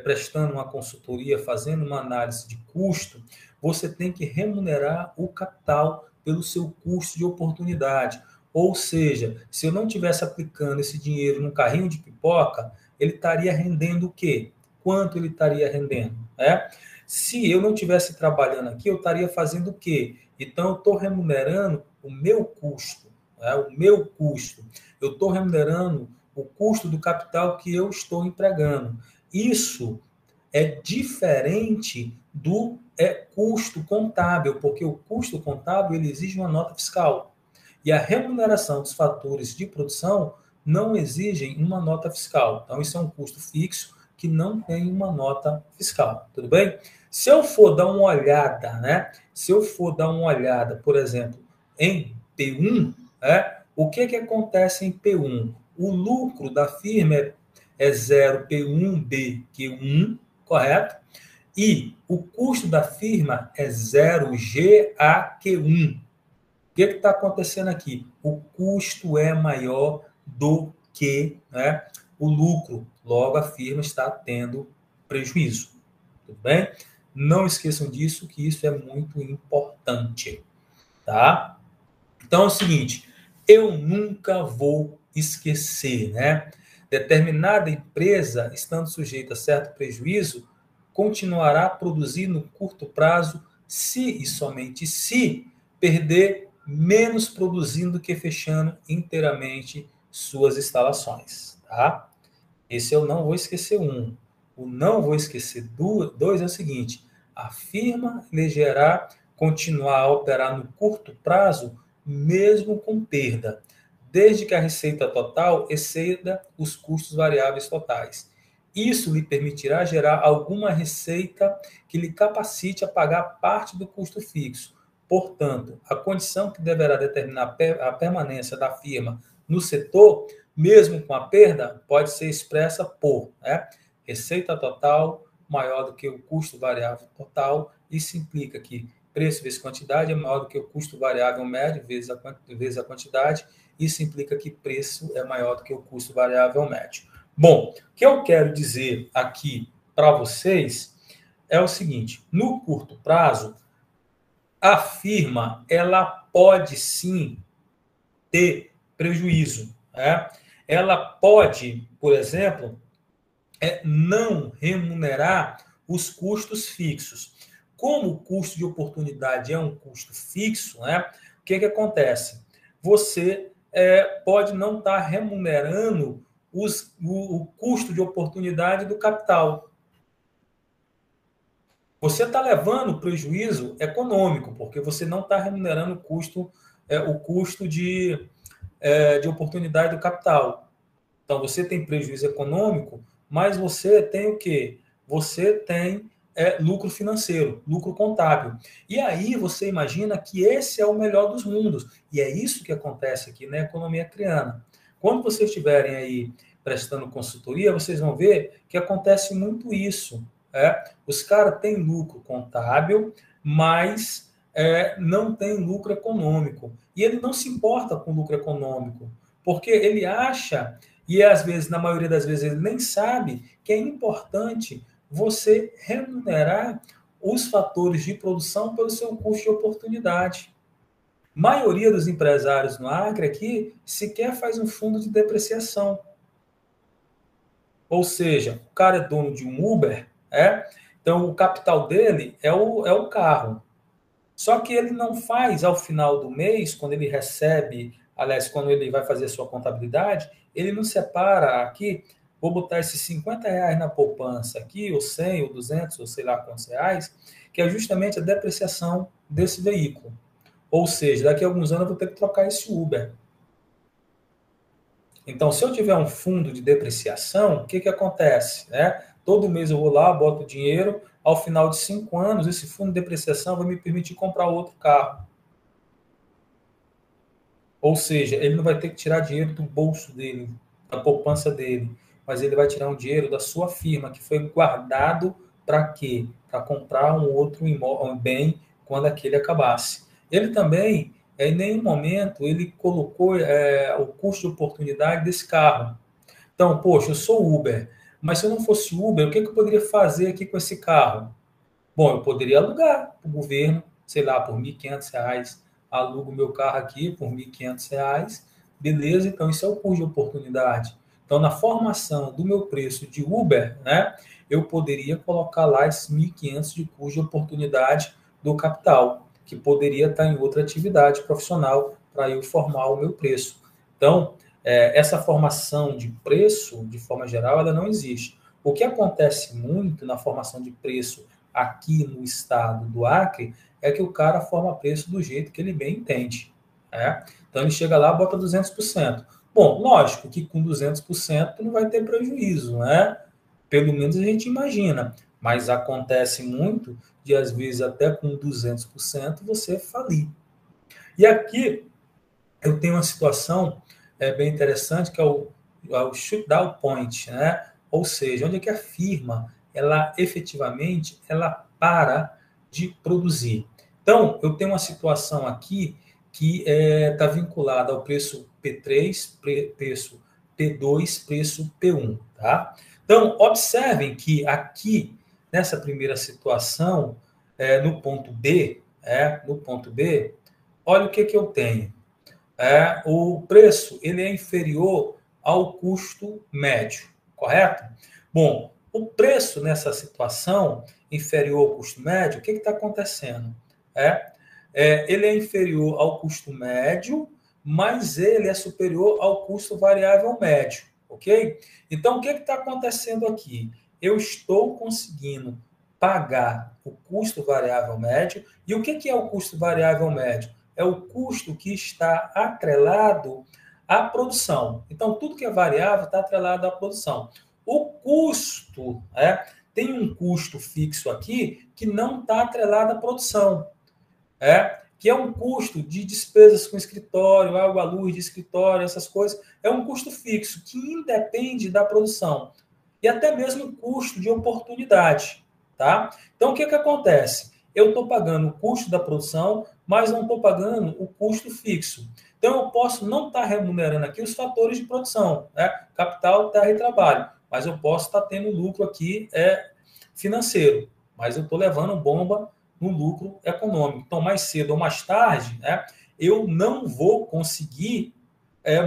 prestando uma consultoria, fazendo uma análise de custo, você tem que remunerar o capital pelo seu custo de oportunidade. Ou seja, se eu não tivesse aplicando esse dinheiro num carrinho de pipoca, ele estaria rendendo o quê? Quanto ele estaria rendendo? Né? Se eu não estivesse trabalhando aqui, eu estaria fazendo o quê? Então, eu estou remunerando o meu custo. Né? O meu custo. Eu estou remunerando o custo do capital que eu estou empregando. Isso é diferente do custo contábil, porque o custo contábil ele exige uma nota fiscal. E a remuneração dos fatores de produção não exigem uma nota fiscal. Então, isso é um custo fixo que não tem uma nota fiscal. Tudo bem? Se eu for dar uma olhada, né? Se eu for dar uma olhada, por exemplo, em P1, o que acontece em P1? O lucro da firma é 0 P1B Q1, correto? E o custo da firma é 0 GAQ1. O que está acontecendo aqui? O custo é maior do que, né, o lucro. Logo, a firma está tendo prejuízo. Tudo bem? Não esqueçam disso, que isso é muito importante. Tá? Então é o seguinte, eu nunca vou esquecer, né? Determinada empresa, estando sujeita a certo prejuízo, continuará a produzir no curto prazo, se e somente se perder menos produzindo que fechando inteiramente suas instalações, tá? Esse eu não vou esquecer um. O não vou esquecer dois é o seguinte, a firma elegerá continuar a operar no curto prazo, mesmo com perda, desde que a receita total exceda os custos variáveis totais. Isso lhe permitirá gerar alguma receita que lhe capacite a pagar parte do custo fixo. Portanto, a condição que deverá determinar a permanência da firma no setor, mesmo com a perda, pode ser expressa por receita total maior do que o custo variável total. Isso implica que preço vezes quantidade é maior do que o custo variável médio vezes a quantidade. Isso implica que preço é maior do que o custo variável médio. Bom, o que eu quero dizer aqui para vocês é o seguinte, no curto prazo, a firma ela pode sim ter prejuízo. Ela pode, por exemplo, não remunerar os custos fixos. Como o custo de oportunidade é um custo fixo, o que acontece? Você pode não estar remunerando o custo de oportunidade do capital. Você está levando prejuízo econômico, porque você não está remunerando o custo de oportunidade do capital. Então, você tem prejuízo econômico, mas você tem o quê? Você tem lucro financeiro, lucro contábil. E aí você imagina que esse é o melhor dos mundos. E é isso que acontece aqui na economia triana. Quando vocês estiverem aí prestando consultoria, vocês vão ver que acontece muito isso. Os caras têm lucro contábil, mas não tem lucro econômico. E ele não se importa com lucro econômico, porque ele acha, e às vezes, na maioria das vezes, ele nem sabe que é importante você remunerar os fatores de produção pelo seu custo de oportunidade. A maioria dos empresários no Acre aqui sequer faz um fundo de depreciação. Ou seja, o cara é dono de um Uber, então o capital dele é o carro. Só que ele não faz ao final do mês, quando ele recebe, aliás, quando ele vai fazer a sua contabilidade, ele não separa aqui, vou botar esses R$50 na poupança aqui, ou 100, ou 200, ou sei lá quantos reais, que é justamente a depreciação desse veículo. Ou seja, daqui a alguns anos eu vou ter que trocar esse Uber. Então, se eu tiver um fundo de depreciação, o que acontece? Todo mês eu vou lá, boto dinheiro, ao final de 5 anos, esse fundo de depreciação vai me permitir comprar outro carro. Ou seja, ele não vai ter que tirar dinheiro do bolso dele, da poupança dele, mas ele vai tirar um dinheiro da sua firma, que foi guardado para quê? Para comprar um outro bem quando aquele acabasse. Ele também, em nenhum momento, ele colocou o custo de oportunidade desse carro. Então, poxa, eu sou Uber, mas se eu não fosse Uber, o que eu poderia fazer aqui com esse carro? Bom, eu poderia alugar para o governo, sei lá, por R$1.500 alugo meu carro aqui por R$ 1.500, beleza, então isso é o custo de oportunidade. Então, na formação do meu preço de Uber, né, eu poderia colocar lá esses 1.500 de custo de oportunidade do capital, que poderia estar em outra atividade profissional para eu formar o meu preço. Então, essa formação de preço, de forma geral, ela não existe. O que acontece muito na formação de preço aqui no estado do Acre é que o cara forma preço do jeito que ele bem entende. Né? Então, ele chega lá e bota 200%. Bom, lógico que com 200% não vai ter prejuízo, né? Pelo menos a gente imagina. Mas acontece muito de, às vezes, até com 200% você falir. E aqui eu tenho uma situação bem interessante, que é o shoot-down point, né? Ou seja, onde é que a firma, ela efetivamente, ela para de produzir. Então, eu tenho uma situação aqui que está vinculada ao preço P3, preço P2, preço P1, tá? Então, observem que aqui, nessa primeira situação, no ponto B, olha o que eu tenho. O preço ele é inferior ao custo médio, correto? Bom, o preço nessa situação inferior ao custo médio, o que está acontecendo? Ele é inferior ao custo médio, mas ele é superior ao custo variável médio, ok? Então, o que está acontecendo aqui? Eu estou conseguindo pagar o custo variável médio. E o que é o custo variável médio? É o custo que está atrelado à produção. Então, tudo que é variável está atrelado à produção. O custo, tem um custo fixo aqui que não está atrelado à produção, que é um custo de despesas com escritório, água, luz de escritório, essas coisas. É um custo fixo que independe da produção. E até mesmo o custo de oportunidade. Tá? Então, o que acontece? Eu estou pagando o custo da produção, mas não estou pagando o custo fixo. Então, eu posso não estar remunerando aqui os fatores de produção, capital, terra e trabalho, mas eu posso estar tendo lucro aqui financeiro, mas eu estou levando bomba no lucro econômico. Então, mais cedo ou mais tarde, eu não vou conseguir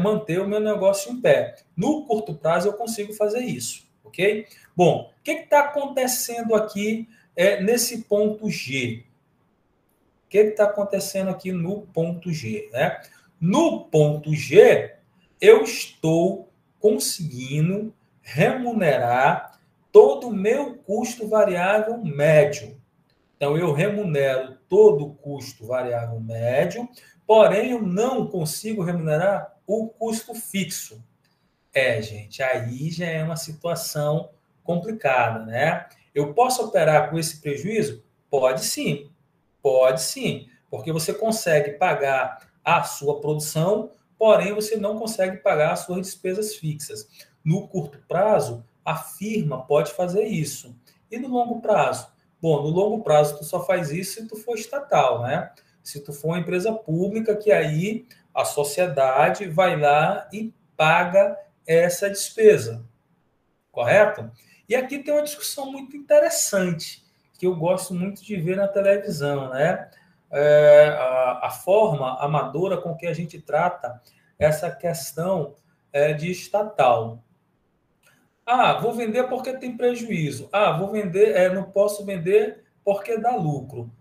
manter o meu negócio em pé. No curto prazo, eu consigo fazer isso, ok? Bom, o que está acontecendo aqui nesse ponto G? O que está acontecendo aqui no ponto G? No ponto G, eu estou conseguindo remunerar todo o meu custo variável médio. Então, eu remunero todo o custo variável médio, porém, eu não consigo remunerar o custo fixo. Gente, aí já é uma situação complicada, né? Eu posso operar com esse prejuízo? Pode sim, porque você consegue pagar a sua produção, porém você não consegue pagar as suas despesas fixas. No curto prazo, a firma pode fazer isso. E no longo prazo? Bom, no longo prazo tu só faz isso se tu for estatal, né? Se tu for uma empresa pública, que aí a sociedade vai lá e paga essa despesa, correto? E aqui tem uma discussão muito interessante, que eu gosto muito de ver na televisão, né? A forma amadora com que a gente trata essa questão de estatal. Vou vender porque tem prejuízo. Vou vender, não posso vender porque dá lucro.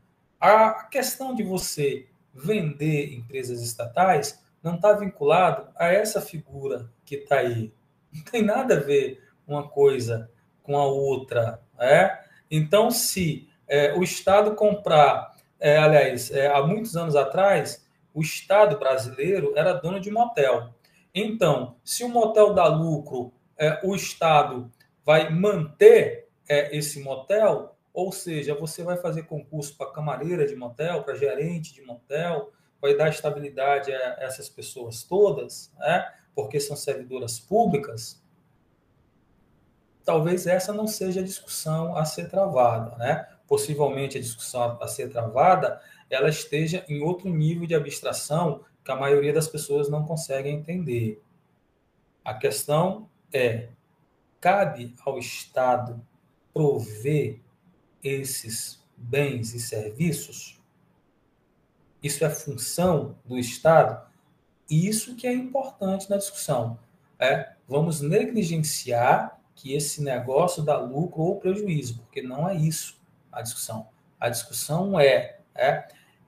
A questão de você vender empresas estatais não está vinculado a essa figura que está aí. Não tem nada a ver uma coisa com a outra. Então, se o Estado comprar, há muitos anos atrás, o Estado brasileiro era dono de um motel. Então, se o motel dá lucro, o Estado vai manter esse motel, ou seja, você vai fazer concurso para camareira de motel, para gerente de motel, vai dar estabilidade a essas pessoas todas, porque são servidoras públicas. Talvez essa não seja a discussão a ser travada, né? Possivelmente a discussão a ser travada, ela esteja em outro nível de abstração que a maioria das pessoas não consegue entender. A questão é: cabe ao Estado prover esses bens e serviços? Isso é função do Estado? Isso que é importante na discussão. Vamos negligenciar que esse negócio dá lucro ou prejuízo, porque não é isso a discussão. A discussão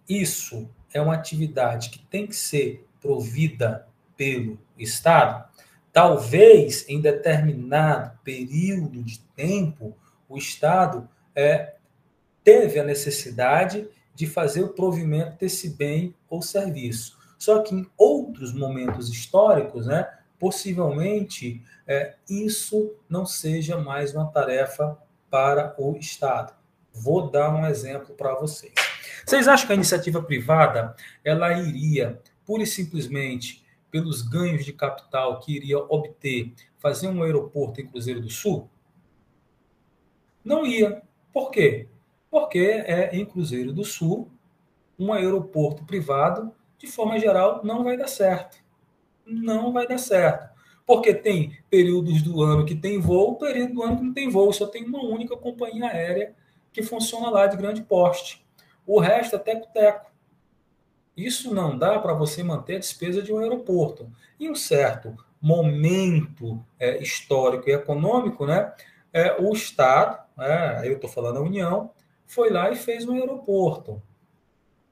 isso é uma atividade que tem que ser provida pelo Estado. Talvez, em determinado período de tempo, o Estado teve a necessidade de fazer o provimento desse bem ou serviço. Só que em outros momentos históricos, possivelmente, isso não seja mais uma tarefa para o Estado. Vou dar um exemplo para vocês. Vocês acham que a iniciativa privada ela iria, pura e simplesmente, pelos ganhos de capital que iria obter, fazer um aeroporto em Cruzeiro do Sul? Não ia. Por quê? Porque em Cruzeiro do Sul, um aeroporto privado, de forma geral, não vai dar certo. Não vai dar certo. Porque tem períodos do ano que tem voo, período do ano que não tem voo. Só tem uma única companhia aérea que funciona lá de grande porte. O resto é teco-teco. Isso não dá para você manter a despesa de um aeroporto. Em um certo momento histórico e econômico, o Estado, eu estou falando a União, foi lá e fez um aeroporto.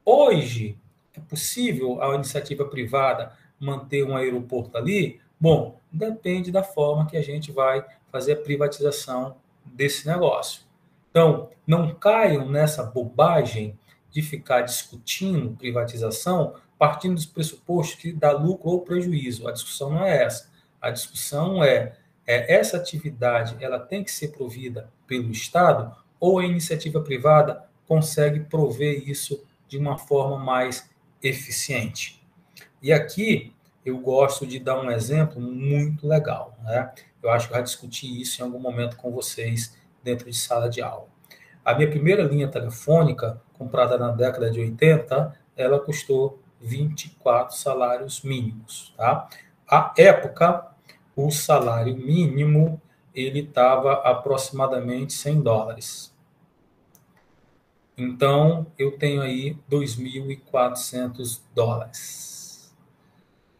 Hoje, é possível a iniciativa privada manter um aeroporto ali? Bom, depende da forma que a gente vai fazer a privatização desse negócio. Então, não caiam nessa bobagem de ficar discutindo privatização partindo dos pressupostos que dá lucro ou prejuízo. A discussão não é essa. A discussão essa atividade ela tem que ser provida pelo Estado ou a iniciativa privada consegue prover isso de uma forma mais eficiente. E aqui eu gosto de dar um exemplo muito legal. Eu acho que eu já discuti isso em algum momento com vocês dentro de sala de aula. A minha primeira linha telefônica, comprada na década de 80, ela custou 24 salários mínimos. Tá? À época, o salário mínimo ele estava aproximadamente $100. Então, eu tenho aí $2.400.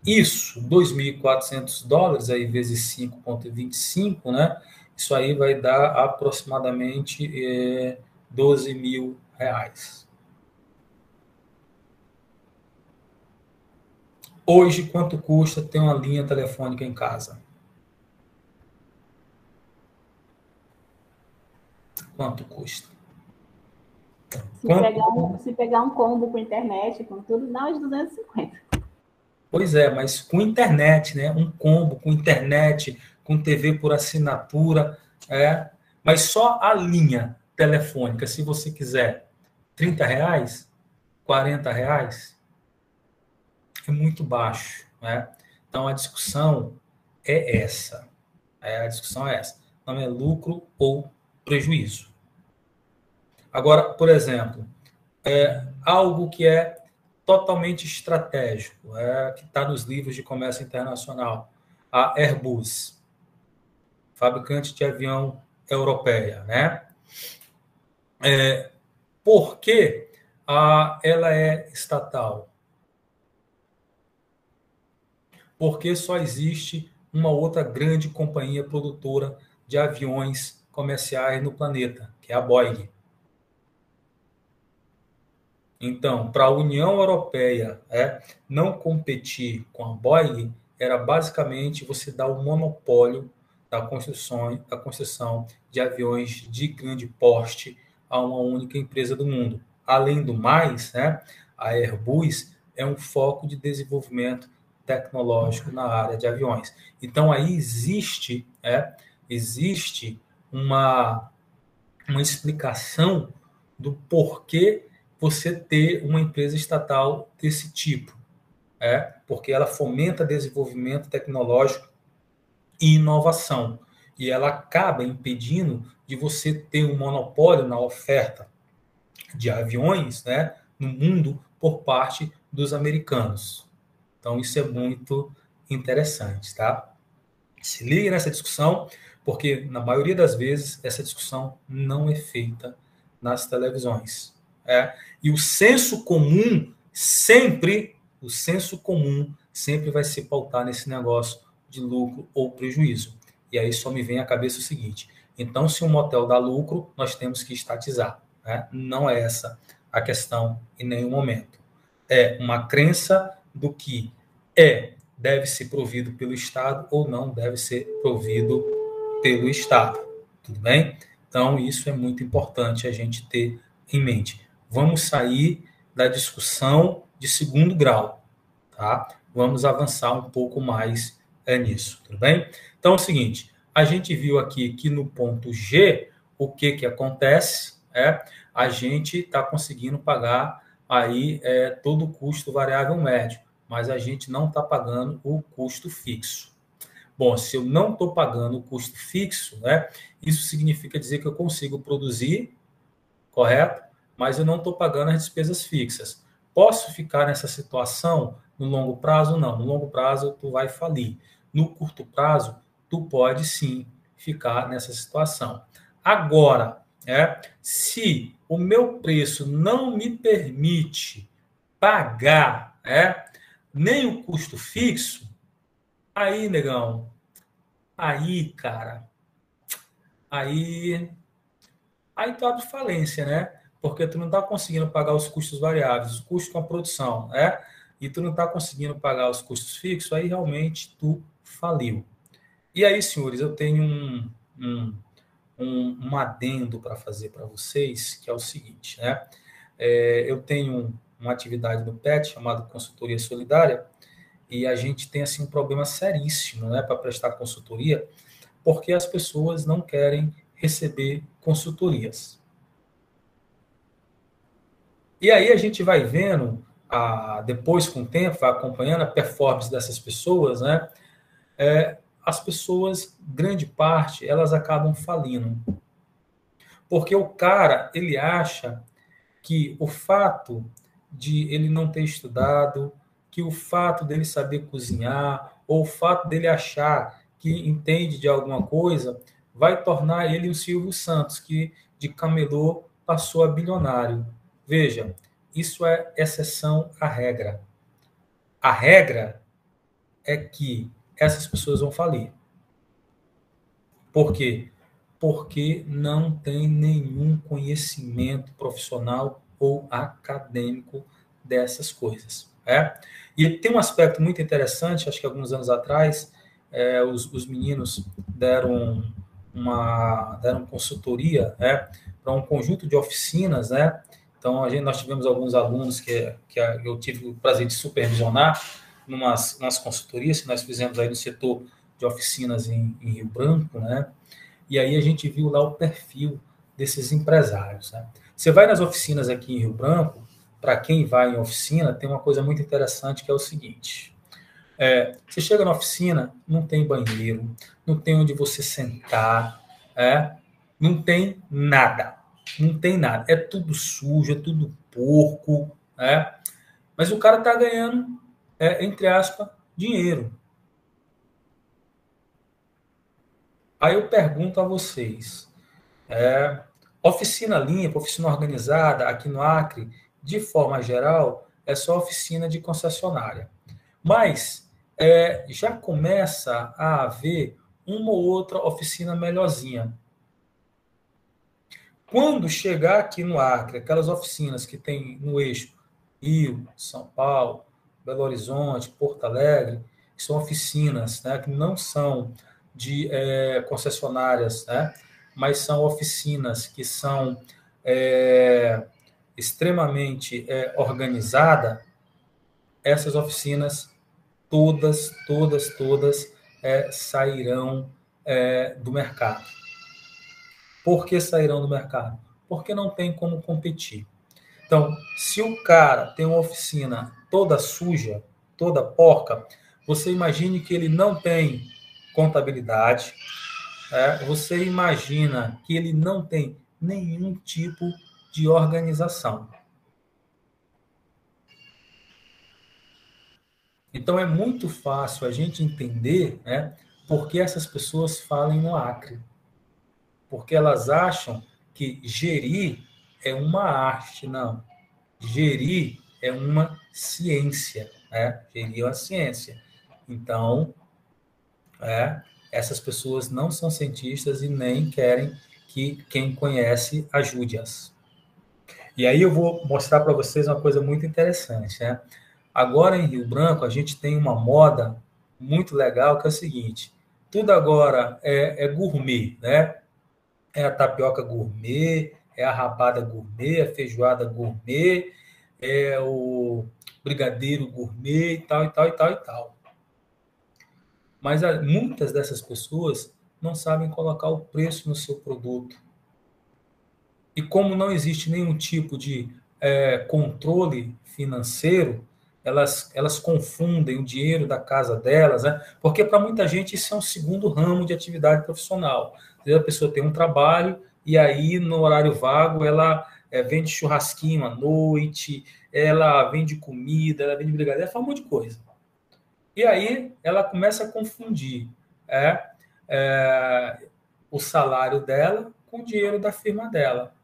Isso, $2.400 aí vezes 5,25, Isso aí vai dar aproximadamente R$12.000. Hoje, quanto custa ter uma linha telefônica em casa? Quanto custa? Se pegar um combo com internet, com tudo, dá uns 250. Pois é, mas com internet, Um combo com internet, com TV por assinatura, mas só a linha telefônica, se você quiser, R$30, R$40, é muito baixo, Então a discussão é essa. A discussão é essa. Não é lucro ou prejuízo. Agora, por exemplo, algo que é totalmente estratégico, que está nos livros de comércio internacional. A Airbus, fabricante de avião europeia, Por que ela é estatal? Porque só existe uma outra grande companhia produtora de aviões comerciais no planeta, que é a Boeing. Então, para a União Europeia não competir com a Boeing, era basicamente você dar o monopólio da construção de aviões de grande porte a uma única empresa do mundo. Além do mais, a Airbus é um foco de desenvolvimento tecnológico na área de aviões. Então, aí existe uma explicação do porquê você ter uma empresa estatal desse tipo. Porque ela fomenta desenvolvimento tecnológico e inovação. E ela acaba impedindo de você ter um monopólio na oferta de aviões no mundo por parte dos americanos. Então, isso é muito interessante, tá? Se ligue nessa discussão, porque, na maioria das vezes, essa discussão não é feita nas televisões. E o senso comum sempre o senso comum sempre vai se pautar nesse negócio de lucro ou prejuízo. E aí só me vem à cabeça o seguinte: então, se um motel dá lucro, nós temos que estatizar, né? Não é essa a questão em nenhum momento. É uma crença do que deve ser provido pelo Estado ou não deve ser provido pelo Estado. Tudo bem? Então, isso é muito importante a gente ter em mente. Vamos sair da discussão de segundo grau, tá? Vamos avançar um pouco mais nisso, tudo bem? Então, é o seguinte, a gente viu aqui que no ponto G, o que acontece a gente está conseguindo pagar aí todo o custo variável médio, mas a gente não está pagando o custo fixo. Bom, se eu não estou pagando o custo fixo, isso significa dizer que eu consigo produzir, correto? Mas eu não estou pagando as despesas fixas. Posso ficar nessa situação no longo prazo? Não. No longo prazo, tu vai falir. No curto prazo, tu pode sim ficar nessa situação. Agora, se o meu preço não me permite pagar nem o custo fixo, aí, negão, aí, cara, aí tu abre falência, né? Porque tu não está conseguindo pagar os custos variáveis, os custos com a produção, e tu não está conseguindo pagar os custos fixos, aí realmente tu faliu. E aí, senhores, eu tenho um adendo para fazer para vocês, que é o seguinte, eu tenho uma atividade no PET chamada Consultoria Solidária, e a gente tem assim um problema seríssimo, para prestar consultoria, porque as pessoas não querem receber consultorias. E aí a gente vai vendo, depois com o tempo, vai acompanhando a performance dessas pessoas, as pessoas, grande parte, elas acabam falindo. Porque o cara, ele acha que o fato de ele não ter estudado, que o fato dele saber cozinhar, ou o fato dele achar que entende de alguma coisa, vai tornar ele um Silvio Santos, que de camelô passou a bilionário. Veja, isso é exceção à regra. A regra é que essas pessoas vão falir. Por quê? Porque não tem nenhum conhecimento profissional ou acadêmico dessas coisas. E tem um aspecto muito interessante, acho que alguns anos atrás, os meninos deram consultoria para um conjunto de oficinas, Então, nós tivemos alguns alunos que eu tive o prazer de supervisionar umas consultorias que nós fizemos aí no setor de oficinas em Rio Branco, E aí a gente viu lá o perfil desses empresários. Você vai nas oficinas aqui em Rio Branco, para quem vai em oficina, tem uma coisa muito interessante que é o seguinte. Você chega na oficina, não tem banheiro, não tem onde você sentar, não tem nada. Não tem nada. É tudo sujo, é tudo porco, mas o cara está ganhando, entre aspas, dinheiro. Aí eu pergunto a vocês, oficina limpa, oficina organizada aqui no Acre, de forma geral, é só oficina de concessionária. Mas já começa a haver uma ou outra oficina melhorzinha. Quando chegar aqui no Acre, aquelas oficinas que tem no eixo Rio, São Paulo, Belo Horizonte, Porto Alegre, que são oficinas que não são de concessionárias, mas são oficinas que são extremamente organizadas, essas oficinas todas sairão do mercado. Por que sairão do mercado? Porque não tem como competir. Então, se o cara tem uma oficina toda suja, toda porca, você imagine que ele não tem contabilidade, você imagina que ele não tem nenhum tipo de organização. Então, é muito fácil a gente entender por que essas pessoas falam no Acre. Porque elas acham que gerir é uma arte. Não. Gerir é uma ciência, né? Gerir é uma ciência. Então, essas pessoas não são cientistas e nem querem que quem conhece ajude-as. E aí eu vou mostrar para vocês uma coisa muito interessante, né? Agora em Rio Branco a gente tem uma moda muito legal que é o seguinte: tudo agora é gourmet, né? É a tapioca gourmet, é a rabada gourmet, a feijoada gourmet, é o brigadeiro gourmet e tal, e tal, e tal, e tal. Mas muitas dessas pessoas não sabem colocar o preço no seu produto. E como não existe nenhum tipo de controle financeiro, elas confundem o dinheiro da casa delas, né? Porque para muita gente isso é um segundo ramo de atividade profissional. Às vezes a pessoa tem um trabalho e aí no horário vago ela vende churrasquinho à noite, ela vende comida, ela vende brigadeiro, ela faz um monte de coisa. E aí ela começa a confundir o salário dela com o dinheiro da firma dela.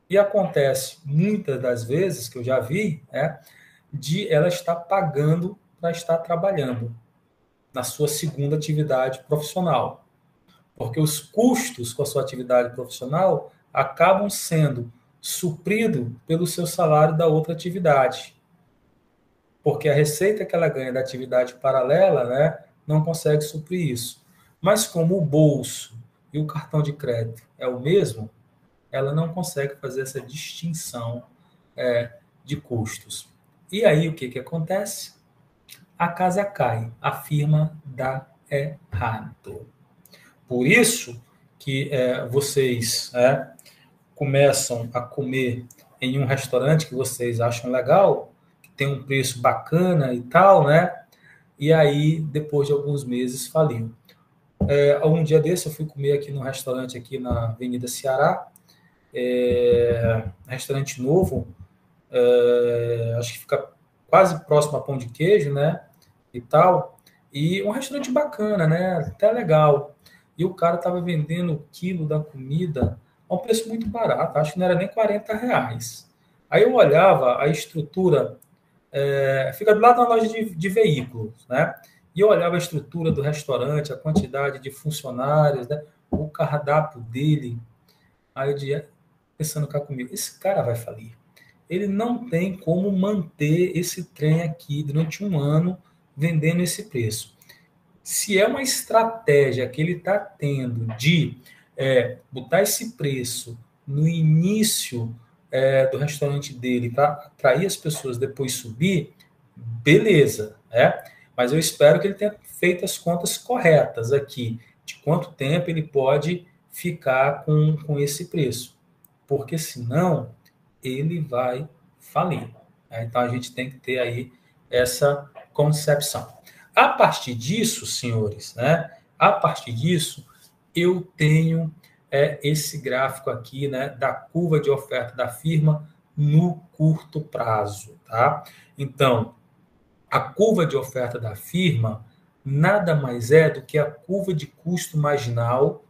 E acontece muitas das vezes, que eu já vi, de ela estar pagando para estar trabalhando na sua segunda atividade profissional. Porque os custos com a sua atividade profissional acabam sendo supridos pelo seu salário da outra atividade. Porque a receita que ela ganha da atividade paralela, não consegue suprir isso. Mas como o bolso e o cartão de crédito é o mesmo, ela não consegue fazer essa distinção de custos. E aí o que acontece? A casa cai, a firma dá errado. Por isso que vocês começam a comer em um restaurante que vocês acham legal, que tem um preço bacana e tal, né? E aí, depois de alguns meses, faliu. Um dia desse eu fui comer aqui num restaurante aqui na Avenida Ceará, restaurante novo, acho que fica quase próximo a Pão de Queijo, né? E tal. E um restaurante bacana, né? Até legal. E o cara estava vendendo o quilo da comida a um preço muito barato, acho que não era nem R$ 40. Aí eu olhava a estrutura, fica do lado da loja de veículos, né? E eu olhava a estrutura do restaurante, a quantidade de funcionários, né? O cardápio dele. Aí eu dizia, pensando cá comigo, esse cara vai falir. Ele não tem como manter esse trem aqui durante um ano vendendo esse preço. Se é uma estratégia que ele está tendo de botar esse preço no início do restaurante dele para atrair as pessoas, depois subir, beleza, né? Mas eu espero que ele tenha feito as contas corretas aqui, de quanto tempo ele pode ficar com esse preço, porque senão ele vai falir. Então a gente tem que ter aí essa concepção. A partir disso, senhores, a partir disso, eu tenho esse gráfico aqui, da curva de oferta da firma no curto prazo, tá? Então, a curva de oferta da firma nada mais é do que a curva de custo marginal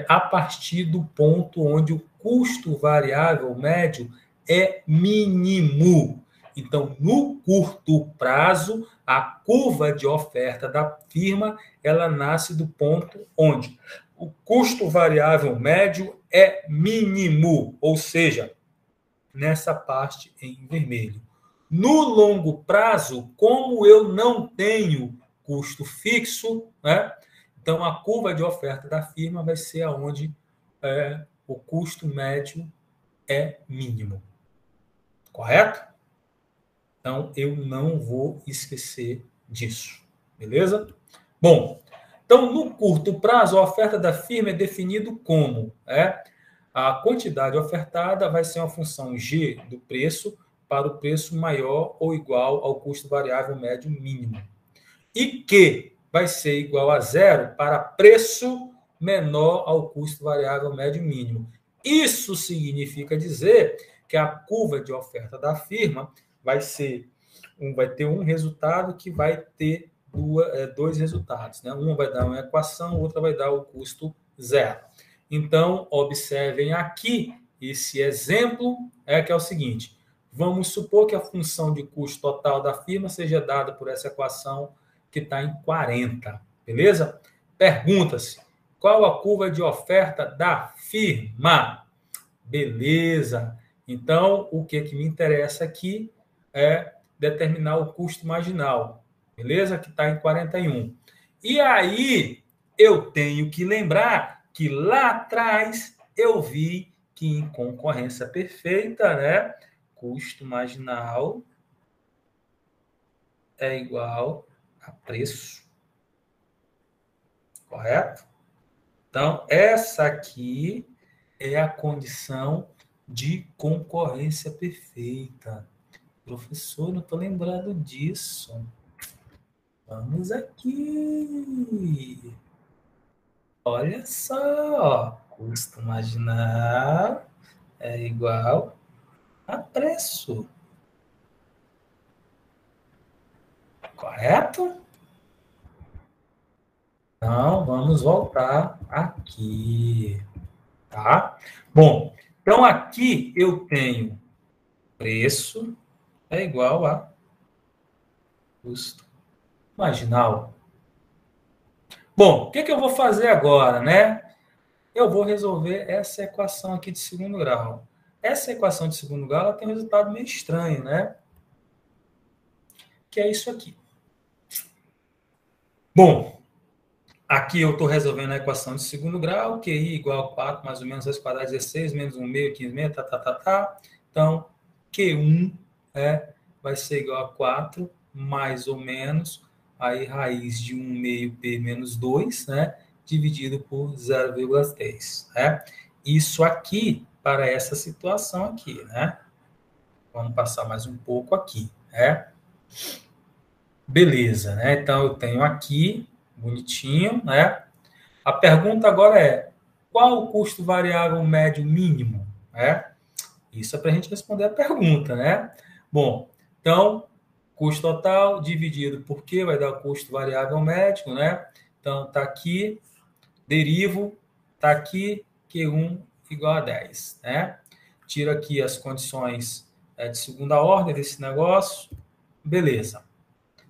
a partir do ponto onde o custo variável médio é mínimo. Então, no curto prazo, a curva de oferta da firma, ela nasce do ponto onde o custo variável médio é mínimo, ou seja, nessa parte em vermelho. No longo prazo, como eu não tenho custo fixo, então a curva de oferta da firma vai ser aonde o custo médio é mínimo. Correto? Então, eu não vou esquecer disso. Beleza? Bom, então, no curto prazo, a oferta da firma é definido como a quantidade ofertada vai ser uma função G do preço para o preço maior ou igual ao custo variável médio mínimo. E Q vai ser igual a zero para preço menor ao custo variável médio mínimo. Isso significa dizer que a curva de oferta da firma vai ter um resultado que vai ter dois resultados. Uma vai dar uma equação, outra vai dar o custo zero. Então, observem aqui esse exemplo, que é o seguinte: Vamos supor que a função de custo total da firma seja dada por essa equação que está em 40, beleza? Pergunta-se, qual a curva de oferta da firma? Beleza. Então, o que me interessa aqui é determinar o custo marginal, beleza? Que está em 41. E aí, eu tenho que lembrar que lá atrás eu vi que em concorrência perfeita, né? Custo marginal é igual a preço. Correto? Então, essa aqui é a condição de concorrência perfeita. Professor, não estou lembrado disso. Vamos aqui. Olha só. Custo marginal é igual a preço. Correto? Então, vamos voltar aqui. Tá? Bom, então aqui eu tenho preço é igual a custo marginal. Bom, o que eu vou fazer agora, né? Eu vou resolver essa equação aqui de segundo grau. Essa equação de segundo grau ela tem um resultado meio estranho, né? Que é isso aqui. Bom, aqui eu estou resolvendo a equação de segundo grau, QI igual a 4 mais ou menos 2 quadrado 16, menos 1 meio, 15 meio, tá. Então, Q1 vai ser igual a 4 mais ou menos, aí raiz de 1 meio P menos 2, né? Dividido por 0,3, né? Isso aqui para essa situação aqui, né? Vamos passar mais um pouco aqui, né? Beleza, né? Então, eu tenho aqui, bonitinho, né? A pergunta agora é, qual o custo variável médio mínimo, né? Isso é para a gente responder a pergunta, né? Bom, então, custo total dividido por Q vai dar o custo variável médio, né? Então, está aqui, derivo, está aqui, Q1 igual a 10, né? Tiro aqui as condições de segunda ordem desse negócio. Beleza.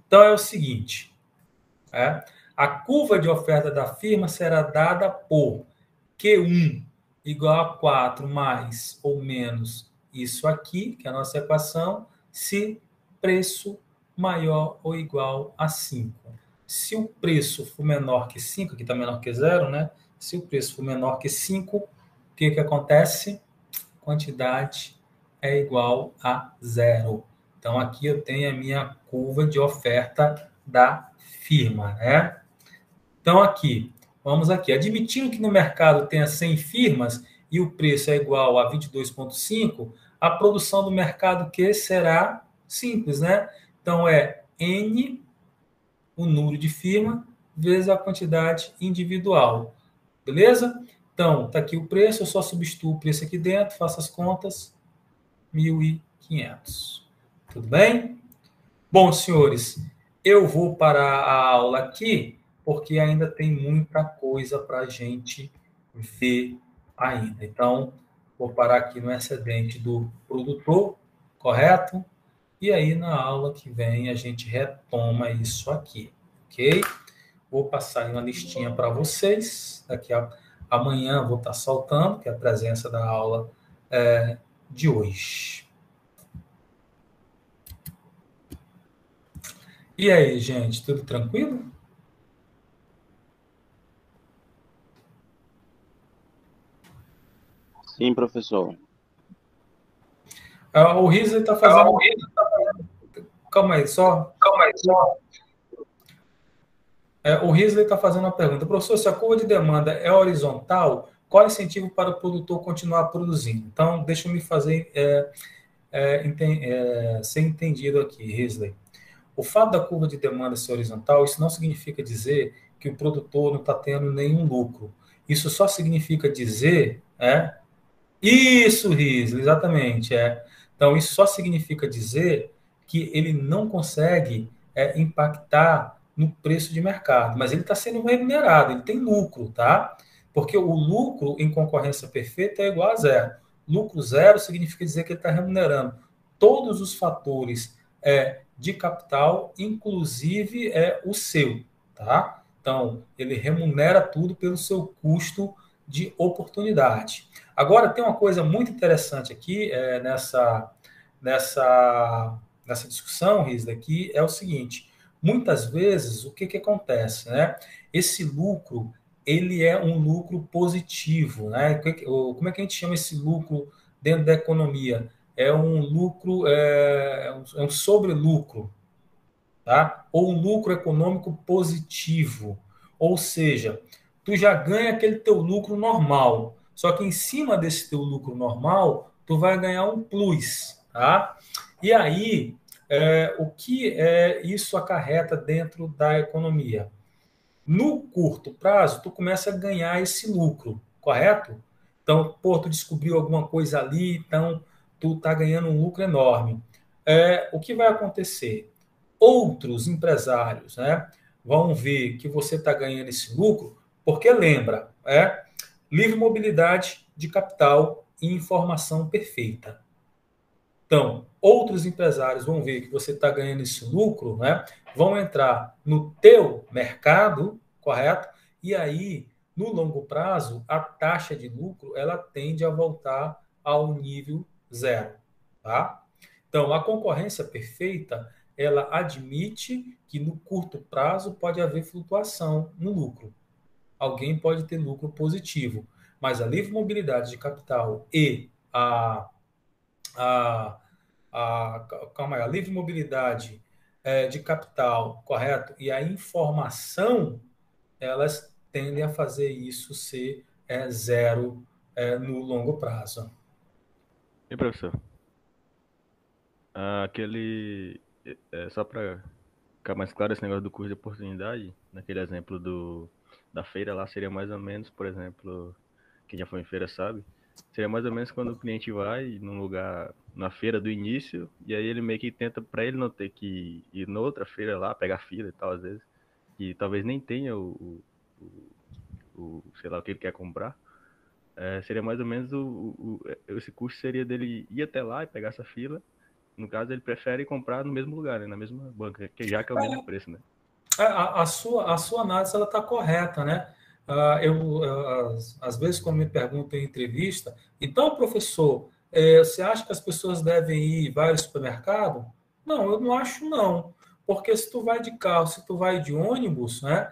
Então, é o seguinte, a curva de oferta da firma será dada por Q1 igual a 4 mais ou menos isso aqui, que é a nossa equação, se preço maior ou igual a 5. Se o preço for menor que 5, aqui está menor que 0, né? Se o preço for menor que 5, o que acontece? Quantidade é igual a 0. Então, aqui eu tenho a minha curva de oferta da firma, né? Então, aqui, vamos aqui. Admitindo que no mercado tenha 100 firmas e o preço é igual a 22,5, a produção do mercado que será simples, né? Então, é N, o número de firma, vezes a quantidade individual. Beleza? Então, está aqui o preço, eu só substituo o preço aqui dentro, faço as contas, 1.500. Tudo bem? Bom, senhores, eu vou parar a aula aqui, porque ainda tem muita coisa para a gente ver ainda. Então, vou parar aqui no excedente do produtor, correto? E aí, na aula que vem, a gente retoma isso aqui, ok? Vou passar aí uma listinha para vocês. Daqui a amanhã vou estar soltando, que é a presença da aula de hoje. E aí, gente, tudo tranquilo? Sim, professor. O Risley está fazendo... Calma aí, só. O Risley está fazendo uma pergunta. Professor, se a curva de demanda é horizontal, qual é o incentivo para o produtor continuar produzindo? Então, deixa eu me fazer ser entendido aqui, Risley. O fato da curva de demanda ser horizontal, isso não significa dizer que o produtor não está tendo nenhum lucro. Isso só significa dizer... Isso, Risley, exatamente. Então, isso só significa dizer que ele não consegue impactar no preço de mercado, mas ele está sendo remunerado, ele tem lucro, tá? Porque o lucro em concorrência perfeita é igual a zero. Lucro zero significa dizer que ele está remunerando todos os fatores de capital, inclusive o seu, tá? Então, ele remunera tudo pelo seu custo de oportunidade. Agora, tem uma coisa muito interessante aqui nessa discussão, Risda, que é o seguinte: muitas vezes, o que acontece, né? Esse lucro, ele é um lucro positivo, né? Como é que a gente chama esse lucro dentro da economia? É um lucro, é um sobrelucro, tá? Ou um lucro econômico positivo. Ou seja, tu já ganha aquele teu lucro normal, só que em cima desse teu lucro normal, tu vai ganhar um plus, tá? E aí, o que isso acarreta dentro da economia? No curto prazo, tu começa a ganhar esse lucro, correto? Então, pô, tu descobriu alguma coisa ali, então tu tá ganhando um lucro enorme. O que vai acontecer? Outros empresários, né, vão ver que você está ganhando esse lucro, porque lembra, livre mobilidade de capital e informação perfeita. Então, outros empresários vão ver que você está ganhando esse lucro, né? Vão entrar no teu mercado, correto? E aí, no longo prazo, a taxa de lucro ela tende a voltar ao nível zero, tá? Então, a concorrência perfeita ela admite que no curto prazo pode haver flutuação no lucro. Alguém pode ter lucro positivo, mas a livre mobilidade de capital e a calma aí, a livre mobilidade de capital, correto? E a informação, elas tendem a fazer isso ser zero no longo prazo. E professor, aquele, só para ficar mais claro esse negócio do custo de oportunidade, naquele exemplo da feira lá, seria mais ou menos, por exemplo, quem já foi em feira sabe, seria mais ou menos quando o cliente vai num lugar, na feira do início, e aí ele meio que tenta, para ele não ter que ir noutra feira lá, pegar fila e tal, às vezes, e talvez nem tenha sei lá, o que ele quer comprar, seria mais ou menos esse custo seria dele ir até lá e pegar essa fila. No caso, ele prefere comprar no mesmo lugar, né? Na mesma banca, já que é o mesmo preço, né? A sua análise está correta, né? Às vezes, quando me perguntam em entrevista, então, professor, você acha que as pessoas devem ir vários supermercados? Não, eu não acho, não. Porque se tu vai de carro, se tu vai de ônibus, né?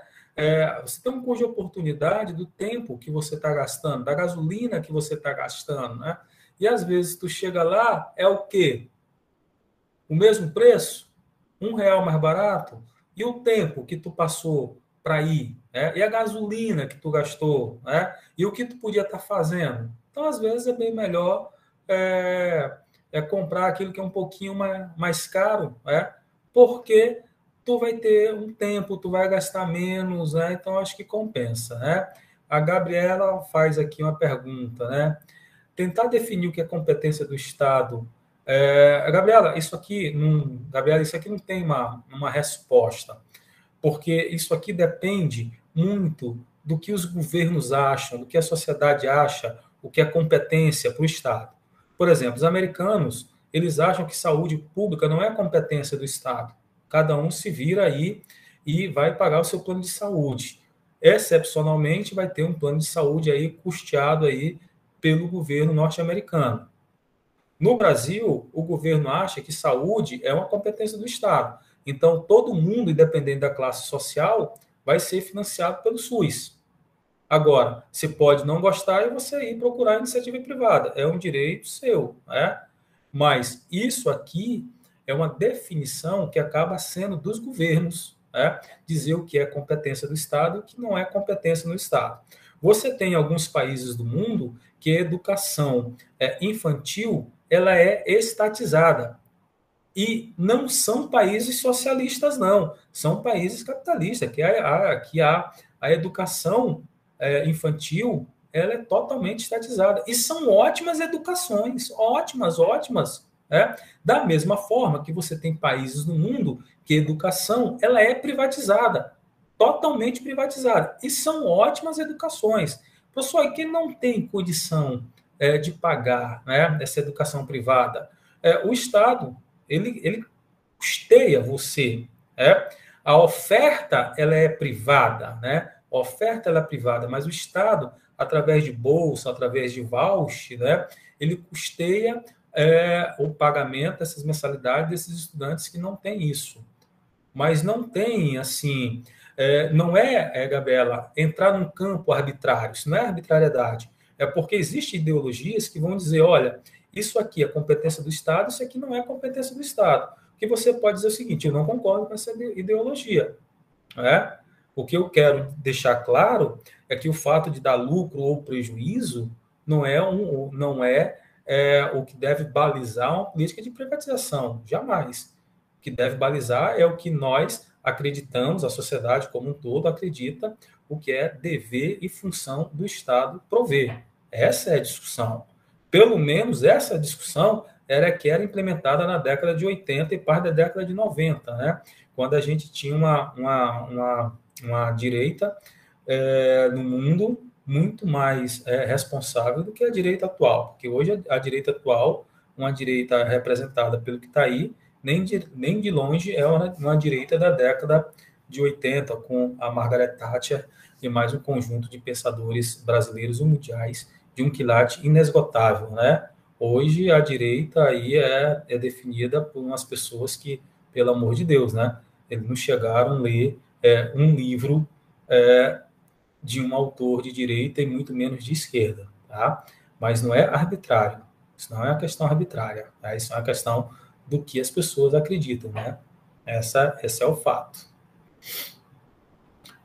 Você tem um custo de oportunidade do tempo que você está gastando, da gasolina que você está gastando, né? E às vezes tu chega lá, é o quê? O mesmo preço? R$ 1 mais barato? E o tempo que tu passou para ir? Né? E a gasolina que tu gastou? Né? E o que tu podia estar fazendo? Então, às vezes, é bem melhor comprar aquilo que é um pouquinho mais caro, né? Porque tu vai ter um tempo, tu vai gastar menos, né? Então, acho que compensa, né? A Gabriela faz aqui uma pergunta, né? Tentar definir o que é competência do Estado. Gabriela, isso aqui não tem uma resposta, porque isso aqui depende muito do que os governos acham, do que a sociedade acha, o que é competência para o Estado. Por exemplo, os americanos, eles acham que saúde pública não é competência do Estado. Cada um se vira aí e vai pagar o seu plano de saúde. Excepcionalmente, vai ter um plano de saúde aí custeado aí pelo governo norte-americano. No Brasil, o governo acha que saúde é uma competência do Estado. Então, todo mundo, independente da classe social, vai ser financiado pelo SUS. Agora, você pode não gostar e você ir procurar iniciativa privada. É um direito seu, né? Mas isso aqui é uma definição que acaba sendo dos governos, né? Dizer o que é competência do Estado e o que não é competência no Estado. Você tem alguns países do mundo que a educação infantil ela é estatizada. E não são países socialistas, não. São países capitalistas, que a educação infantil ela é totalmente estatizada. E são ótimas educações, ótimas, ótimas. Né? Da mesma forma que você tem países no mundo que a educação ela é privatizada, totalmente privatizada. E são ótimas educações. Professor, quem não tem condição de pagar, né, essa educação privada, o Estado, ele custeia você. A oferta, ela é privada, né? A oferta, ela é privada, mas o Estado, através de bolsa, através de voucher, né? Ele custeia o pagamento dessas mensalidades desses estudantes que não têm isso. Mas não tem, assim, não Gabriela, entrar num campo arbitrário, isso não é arbitrariedade, é porque existem ideologias que vão dizer, olha, isso aqui é competência do Estado, isso aqui não é competência do Estado. Que você pode dizer o seguinte, eu não concordo com essa ideologia. Né? O que eu quero deixar claro é que o fato de dar lucro ou prejuízo não é o que deve balizar uma política de privatização, jamais. O que deve balizar é o que nós acreditamos, a sociedade como um todo acredita, o que é dever e função do Estado prover. Essa é a discussão. Pelo menos essa discussão era que era implementada na década de 80 e parte da década de 90, né? Quando a gente tinha uma direita no mundo muito mais responsável do que a direita atual, porque hoje a direita atual, uma direita representada pelo que está aí, nem de longe é uma direita da década de 80, com a Margaret Thatcher e mais um conjunto de pensadores brasileiros e mundiais de um quilate inesgotável, né? Hoje a direita aí é definida por umas pessoas que, pelo amor de Deus, né? Eles não chegaram a ler um livro de um autor de direita e muito menos de esquerda, tá? Mas não é arbitrário, isso não é uma questão arbitrária, tá? Isso é uma questão do que as pessoas acreditam, né? Esse é o fato.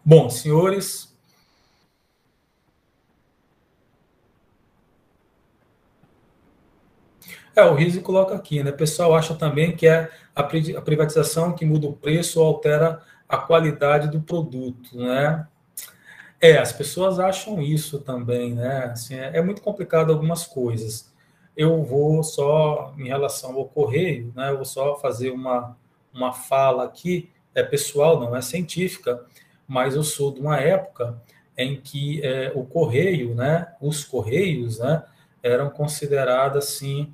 Bom, senhores, o Rizzi coloca aqui, né? O pessoal acha também que é a privatização que muda o preço ou altera a qualidade do produto, né? As pessoas acham isso também, né? Assim, é muito complicado algumas coisas. Eu vou só, em relação ao correio, né? Eu vou só fazer uma fala aqui, pessoal, não é científica, mas eu sou de uma época em que o correio, né? Os correios, né? Eram consideradas, assim,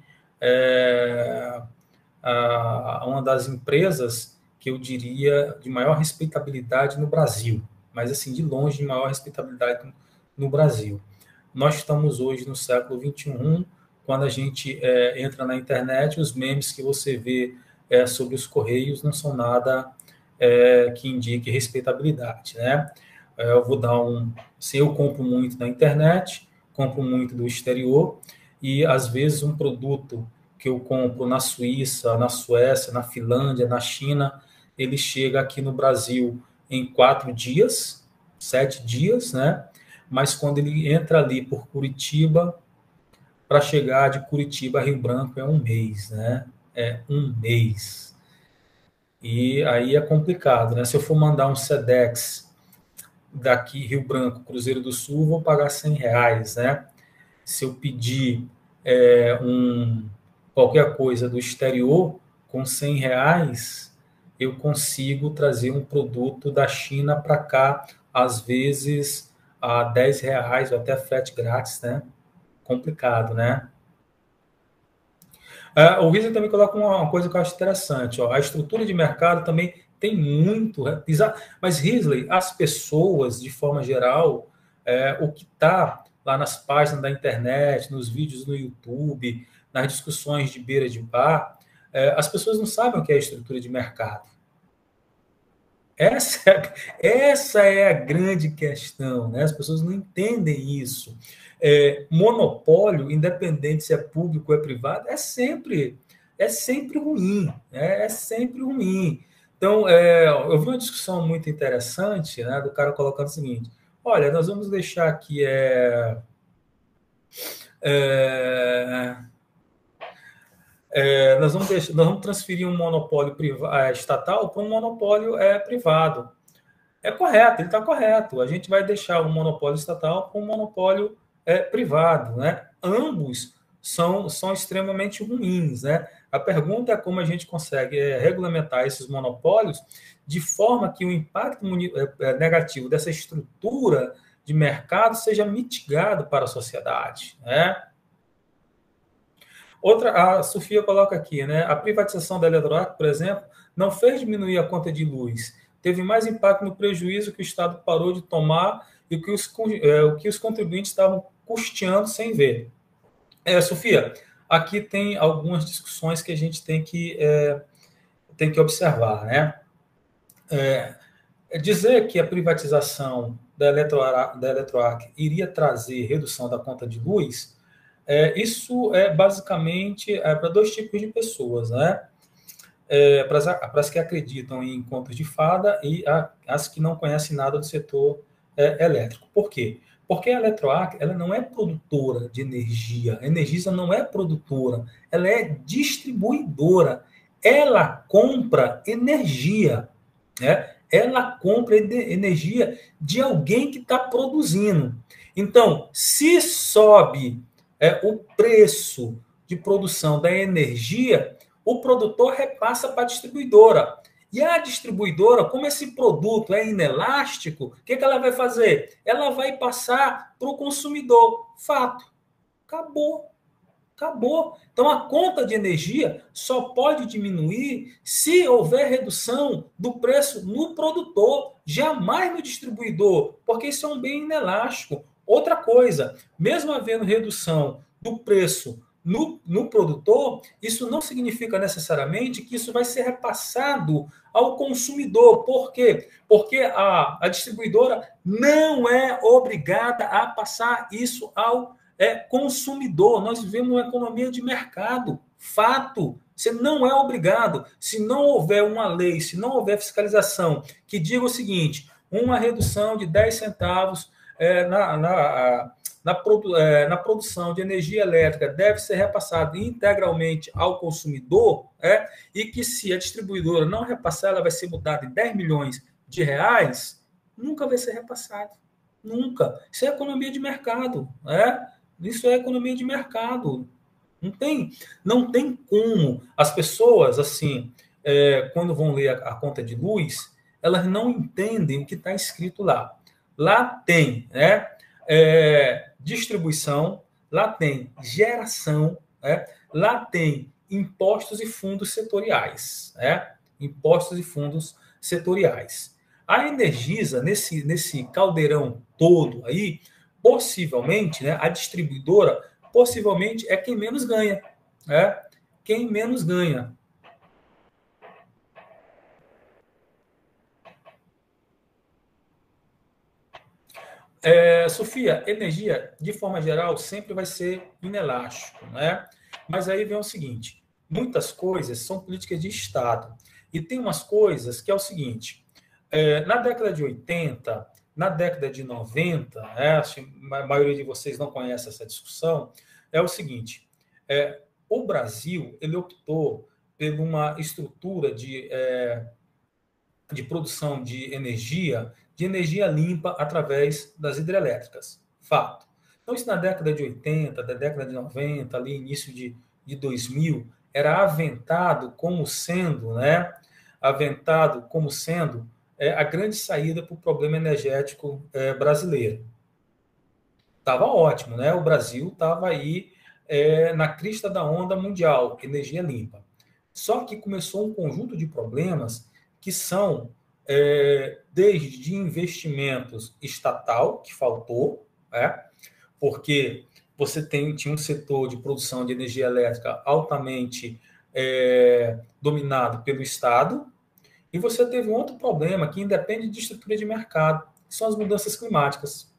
uma das empresas que eu diria de maior respeitabilidade no Brasil, mas assim, de longe, de maior respeitabilidade no Brasil. Nós estamos hoje no século XXI, quando a gente entra na internet, os memes que você vê sobre os Correios não são nada que indique respeitabilidade, né? Eu vou dar se eu compro muito na internet, compro muito do exterior, e às vezes um produto que eu compro na Suíça, na Suécia, na Finlândia, na China, ele chega aqui no Brasil em 4 dias, 7 dias, né? Mas quando ele entra ali por Curitiba, para chegar de Curitiba a Rio Branco é 1 mês, né? É 1 mês. E aí é complicado, né? Se eu for mandar um Sedex daqui, Rio Branco, Cruzeiro do Sul, vou pagar R$100, né? Se eu pedir qualquer coisa do exterior, com R$100, eu consigo trazer um produto da China para cá, às vezes a R$10 ou até frete grátis, né? Complicado, né? O Risley também coloca uma coisa que eu acho interessante. A estrutura de mercado também tem muito... Mas, Risley, as pessoas, de forma geral, o que está lá nas páginas da internet, nos vídeos no YouTube, nas discussões de beira de bar, as pessoas não sabem o que é a estrutura de mercado. Essa é a grande questão, né? As pessoas não entendem isso. Monopólio, independente se é público ou é privado, é sempre ruim, né? É sempre ruim. Então, eu vi uma discussão muito interessante, né, do cara colocando o seguinte: olha, nós vamos deixar aqui nós vamos transferir um monopólio estatal para um monopólio privado. É correto, ele está correto. A gente vai deixar o monopólio estatal para um monopólio privado, né? Ambos são extremamente ruins, né? A pergunta é como a gente consegue regulamentar esses monopólios de forma que o impacto negativo dessa estrutura de mercado seja mitigado para a sociedade, né? Outra, a Sofia coloca aqui, né? A privatização da Eletroacre, por exemplo, não fez diminuir a conta de luz. Teve mais impacto no prejuízo que o Estado parou de tomar e o que os contribuintes estavam custeando sem ver. Sofia, aqui tem algumas discussões que a gente tem que observar, né? Dizer que a privatização da Eletroacre iria trazer redução da conta de luz, isso é basicamente para dois tipos de pessoas, né? Para as que acreditam em contos de fada e as que não conhecem nada do setor elétrico. Por quê? Porque a Eletroacre ela não é produtora de energia. A Energisa não é produtora, ela é distribuidora. Ela compra energia, né? Ela compra energia de alguém que está produzindo. Então, se sobe o preço de produção da energia, o produtor repassa para a distribuidora. E a distribuidora, como esse produto é inelástico, o que ela vai fazer? Ela vai passar para o consumidor. Fato. Acabou. Acabou. Então, a conta de energia só pode diminuir se houver redução do preço no produtor, jamais no distribuidor, porque isso é um bem inelástico. Outra coisa, mesmo havendo redução do preço no produtor, isso não significa necessariamente que isso vai ser repassado ao consumidor. Por quê? Porque a distribuidora não é obrigada a passar isso ao consumidor. Nós vivemos uma economia de mercado. Fato. Você não é obrigado. Se não houver uma lei, se não houver fiscalização que diga o seguinte, uma redução de 10 centavos na produção de energia elétrica deve ser repassado integralmente ao consumidor, e que se a distribuidora não repassar, ela vai ser multada em 10 milhões de reais, nunca vai ser repassado. Nunca. Isso é economia de mercado. Isso é economia de mercado. Não tem como. As pessoas, assim, quando vão ler a conta de luz, elas não entendem o que está escrito lá. Lá tem distribuição, lá tem geração, lá tem impostos e fundos setoriais. Impostos e fundos setoriais. A Energisa, nesse caldeirão todo aí, possivelmente, né, a distribuidora, possivelmente é quem menos ganha. Quem menos ganha. Sofia, energia, de forma geral, sempre vai ser inelástico, né? Mas aí vem o seguinte, muitas coisas são políticas de Estado. E tem umas coisas que é o seguinte, na década de 80, na década de 90, acho que a maioria de vocês não conhece essa discussão, é o seguinte, o Brasil ele optou por uma estrutura de produção de energia limpa através das hidrelétricas. Fato. Então, isso na década de 80, da década de 90, ali início de 2000, era aventado como sendo, a grande saída para o problema energético brasileiro. Estava ótimo, né? O Brasil estava aí na crista da onda mundial, energia limpa. Só que começou um conjunto de problemas que são desde investimentos estatal, que faltou, porque você tinha um setor de produção de energia elétrica altamente dominado pelo Estado, e você teve um outro problema que independe de estrutura de mercado, que são as mudanças climáticas.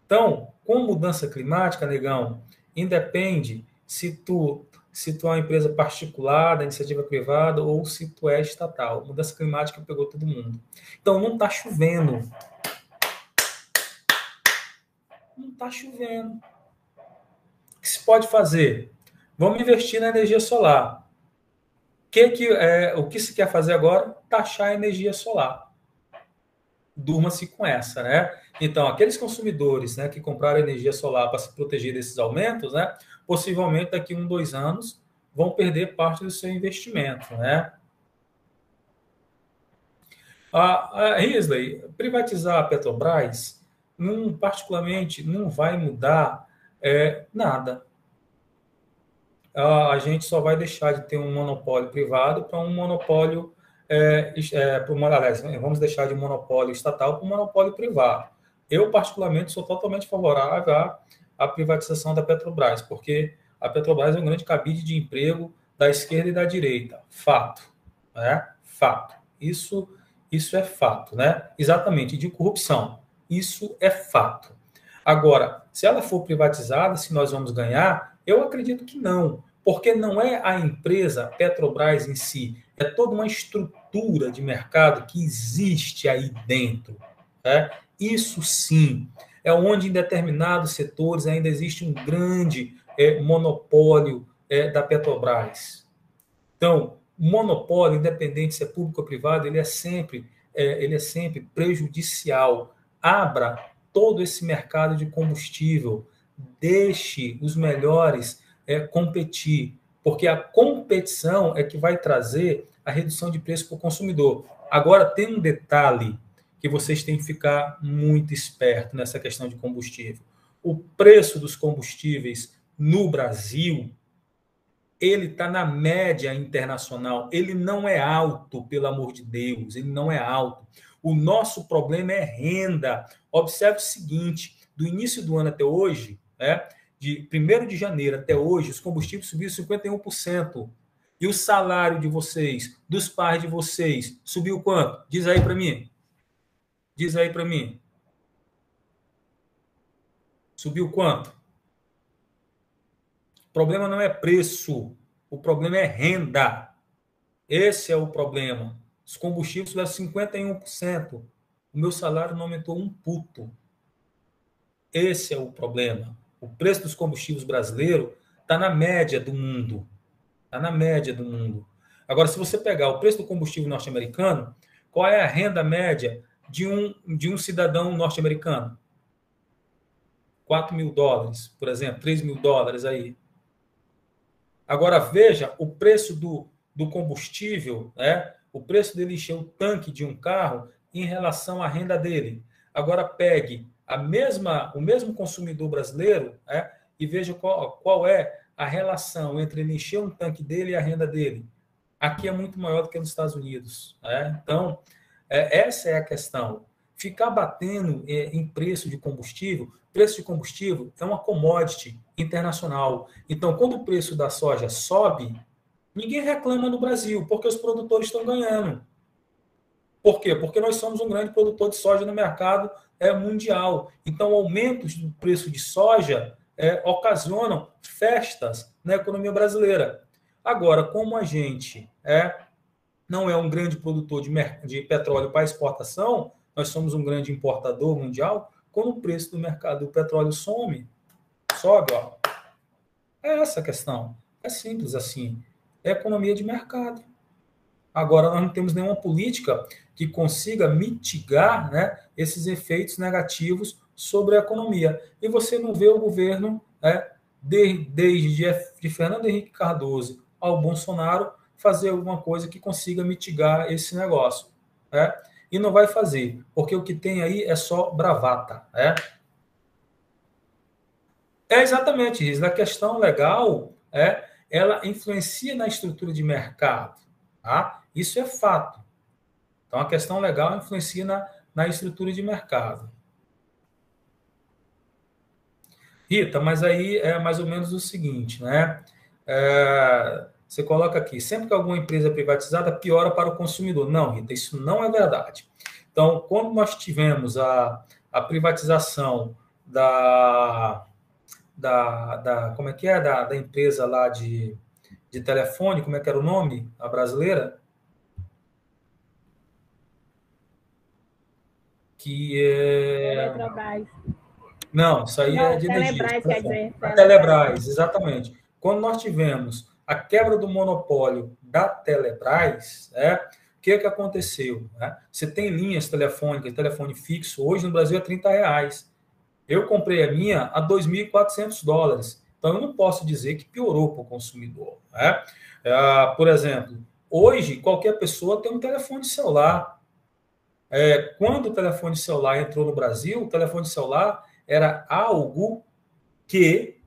Então, com mudança climática, negão, independe se tu é uma empresa particular, da iniciativa privada, ou se tu é estatal. Mudança climática pegou todo mundo. Então, não está chovendo. Não está chovendo. O que se pode fazer? Vamos investir na energia solar. O que se quer fazer agora? Taxar a energia solar. Durma-se com essa, né? Então, aqueles consumidores, né, que compraram energia solar para se proteger desses aumentos, né, possivelmente daqui a 2 anos vão perder parte do seu investimento, né? A Risley, privatizar a Petrobras, particularmente, não vai mudar nada. a gente só vai deixar de ter um monopólio privado para um monopólio, aliás, vamos deixar de um monopólio estatal para um monopólio privado. Eu, particularmente, sou totalmente favorável à privatização da Petrobras, porque a Petrobras é um grande cabide de emprego da esquerda e da direita. Fato. Né? Fato. Isso é fato. Né? Exatamente, de corrupção. Isso é fato. Agora, se ela for privatizada, se nós vamos ganhar, eu acredito que não, porque não é a empresa Petrobras em si, é toda uma estrutura de mercado que existe aí dentro. Né? Isso sim, é onde em determinados setores ainda existe um grande monopólio da Petrobras. Então, o monopólio, independente se é público ou privado, ele é sempre prejudicial. Abra todo esse mercado de combustível, deixe os melhores competir, porque a competição é que vai trazer a redução de preço para o consumidor. Agora, tem um detalhe que vocês têm que ficar muito esperto nessa questão de combustível. O preço dos combustíveis no Brasil, ele está na média internacional, ele não é alto, pelo amor de Deus, ele não é alto. O nosso problema é renda. Observe o seguinte, do início do ano até hoje, né, de 1º de janeiro até hoje, os combustíveis subiram 51%. E o salário de vocês, dos pais de vocês, subiu quanto? Diz aí para mim. Diz aí para mim. Subiu quanto? O problema não é preço, o problema é renda. Esse é o problema. Os combustíveis subiram 51%. O meu salário não aumentou um puto. Esse é o problema. O preço dos combustíveis brasileiros está na média do mundo. Está na média do mundo. Agora, se você pegar o preço do combustível norte-americano, qual é a renda média de um cidadão norte-americano? $4.000, por exemplo, $3.000 aí. Agora, veja o preço do combustível, né? O preço dele encher o tanque de um carro em relação à renda dele. Agora, pegue o mesmo consumidor brasileiro, né? E veja qual é a relação entre ele encher um tanque dele e a renda dele. Aqui é muito maior do que nos Estados Unidos. Né? Então, essa é a questão. Ficar batendo em preço de combustível é uma commodity internacional. Então, quando o preço da soja sobe, ninguém reclama no Brasil, porque os produtores estão ganhando. Por quê? Porque nós somos um grande produtor de soja no mercado mundial. Então, aumentos do preço de soja ocasionam festas na economia brasileira. Agora, como a gente não é um grande produtor de petróleo para exportação, nós somos um grande importador mundial, quando o preço do mercado do petróleo sobe, ó. É essa a questão. É simples assim. É economia de mercado. Agora, nós não temos nenhuma política que consiga mitigar, né, esses efeitos negativos sobre a economia. E você não vê o governo, desde Fernando Henrique Cardoso ao Bolsonaro, fazer alguma coisa que consiga mitigar esse negócio. Né? E não vai fazer, porque o que tem aí é só bravata. Exatamente isso. A questão legal ela influencia na estrutura de mercado. Tá? Isso é fato. Então, a questão legal influencia na estrutura de mercado. Rita, mas aí é mais ou menos o seguinte, né? Você coloca aqui, sempre que alguma empresa é privatizada, piora para o consumidor. Não, Rita, isso não é verdade. Então, quando nós tivemos a privatização como é que é? Da empresa lá de telefone, como é que era o nome? A brasileira? Que é... Eletrobras. Não, isso aí é de energia. Telebrás, quer dizer. A Telebrás, exatamente. Quando nós tivemos a quebra do monopólio da Telebrás, o que aconteceu? Você tem linhas telefônicas, telefone fixo, hoje no Brasil é R$30. Eu comprei a minha a $2.400. Então, eu não posso dizer que piorou para o consumidor. Por exemplo, hoje, qualquer pessoa tem um telefone celular. Quando o telefone celular entrou no Brasil, o telefone celular era algo que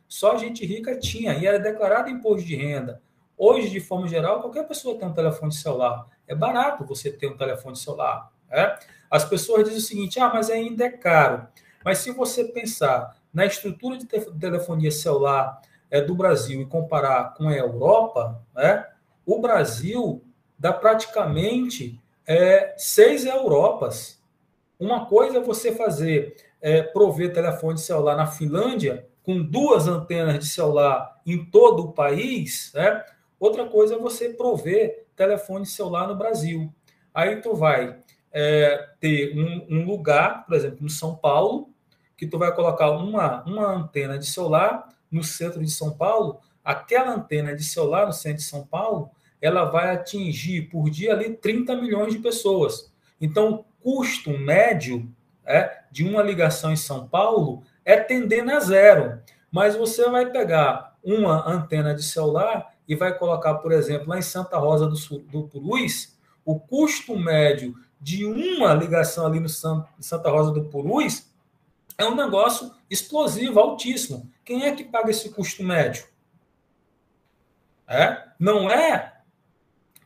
só gente rica tinha, e era declarado imposto de renda. Hoje, de forma geral, qualquer pessoa tem um telefone celular. É barato você ter um telefone celular. Né? As pessoas dizem o seguinte, mas ainda é caro. Mas se você pensar na estrutura de telefonia celular do Brasil e comparar com a Europa, né, o Brasil dá praticamente 6 Europas. Uma coisa é você prover telefone celular na Finlândia, com 2 antenas de celular em todo o país, né? Outra coisa é você prover telefone celular no Brasil. Aí tu vai ter um lugar, por exemplo, no São Paulo, que tu vai colocar uma antena de celular no centro de São Paulo. Aquela antena de celular no centro de São Paulo, ela vai atingir por dia ali 30 milhões de pessoas. Então, o custo médio de uma ligação em São Paulo é tendendo a zero. Mas você vai pegar uma antena de celular e vai colocar, por exemplo, lá em Santa Rosa do Purus, o custo médio de uma ligação ali no Santa Rosa do Purus é um negócio explosivo, altíssimo. Quem é que paga esse custo médio? Não é,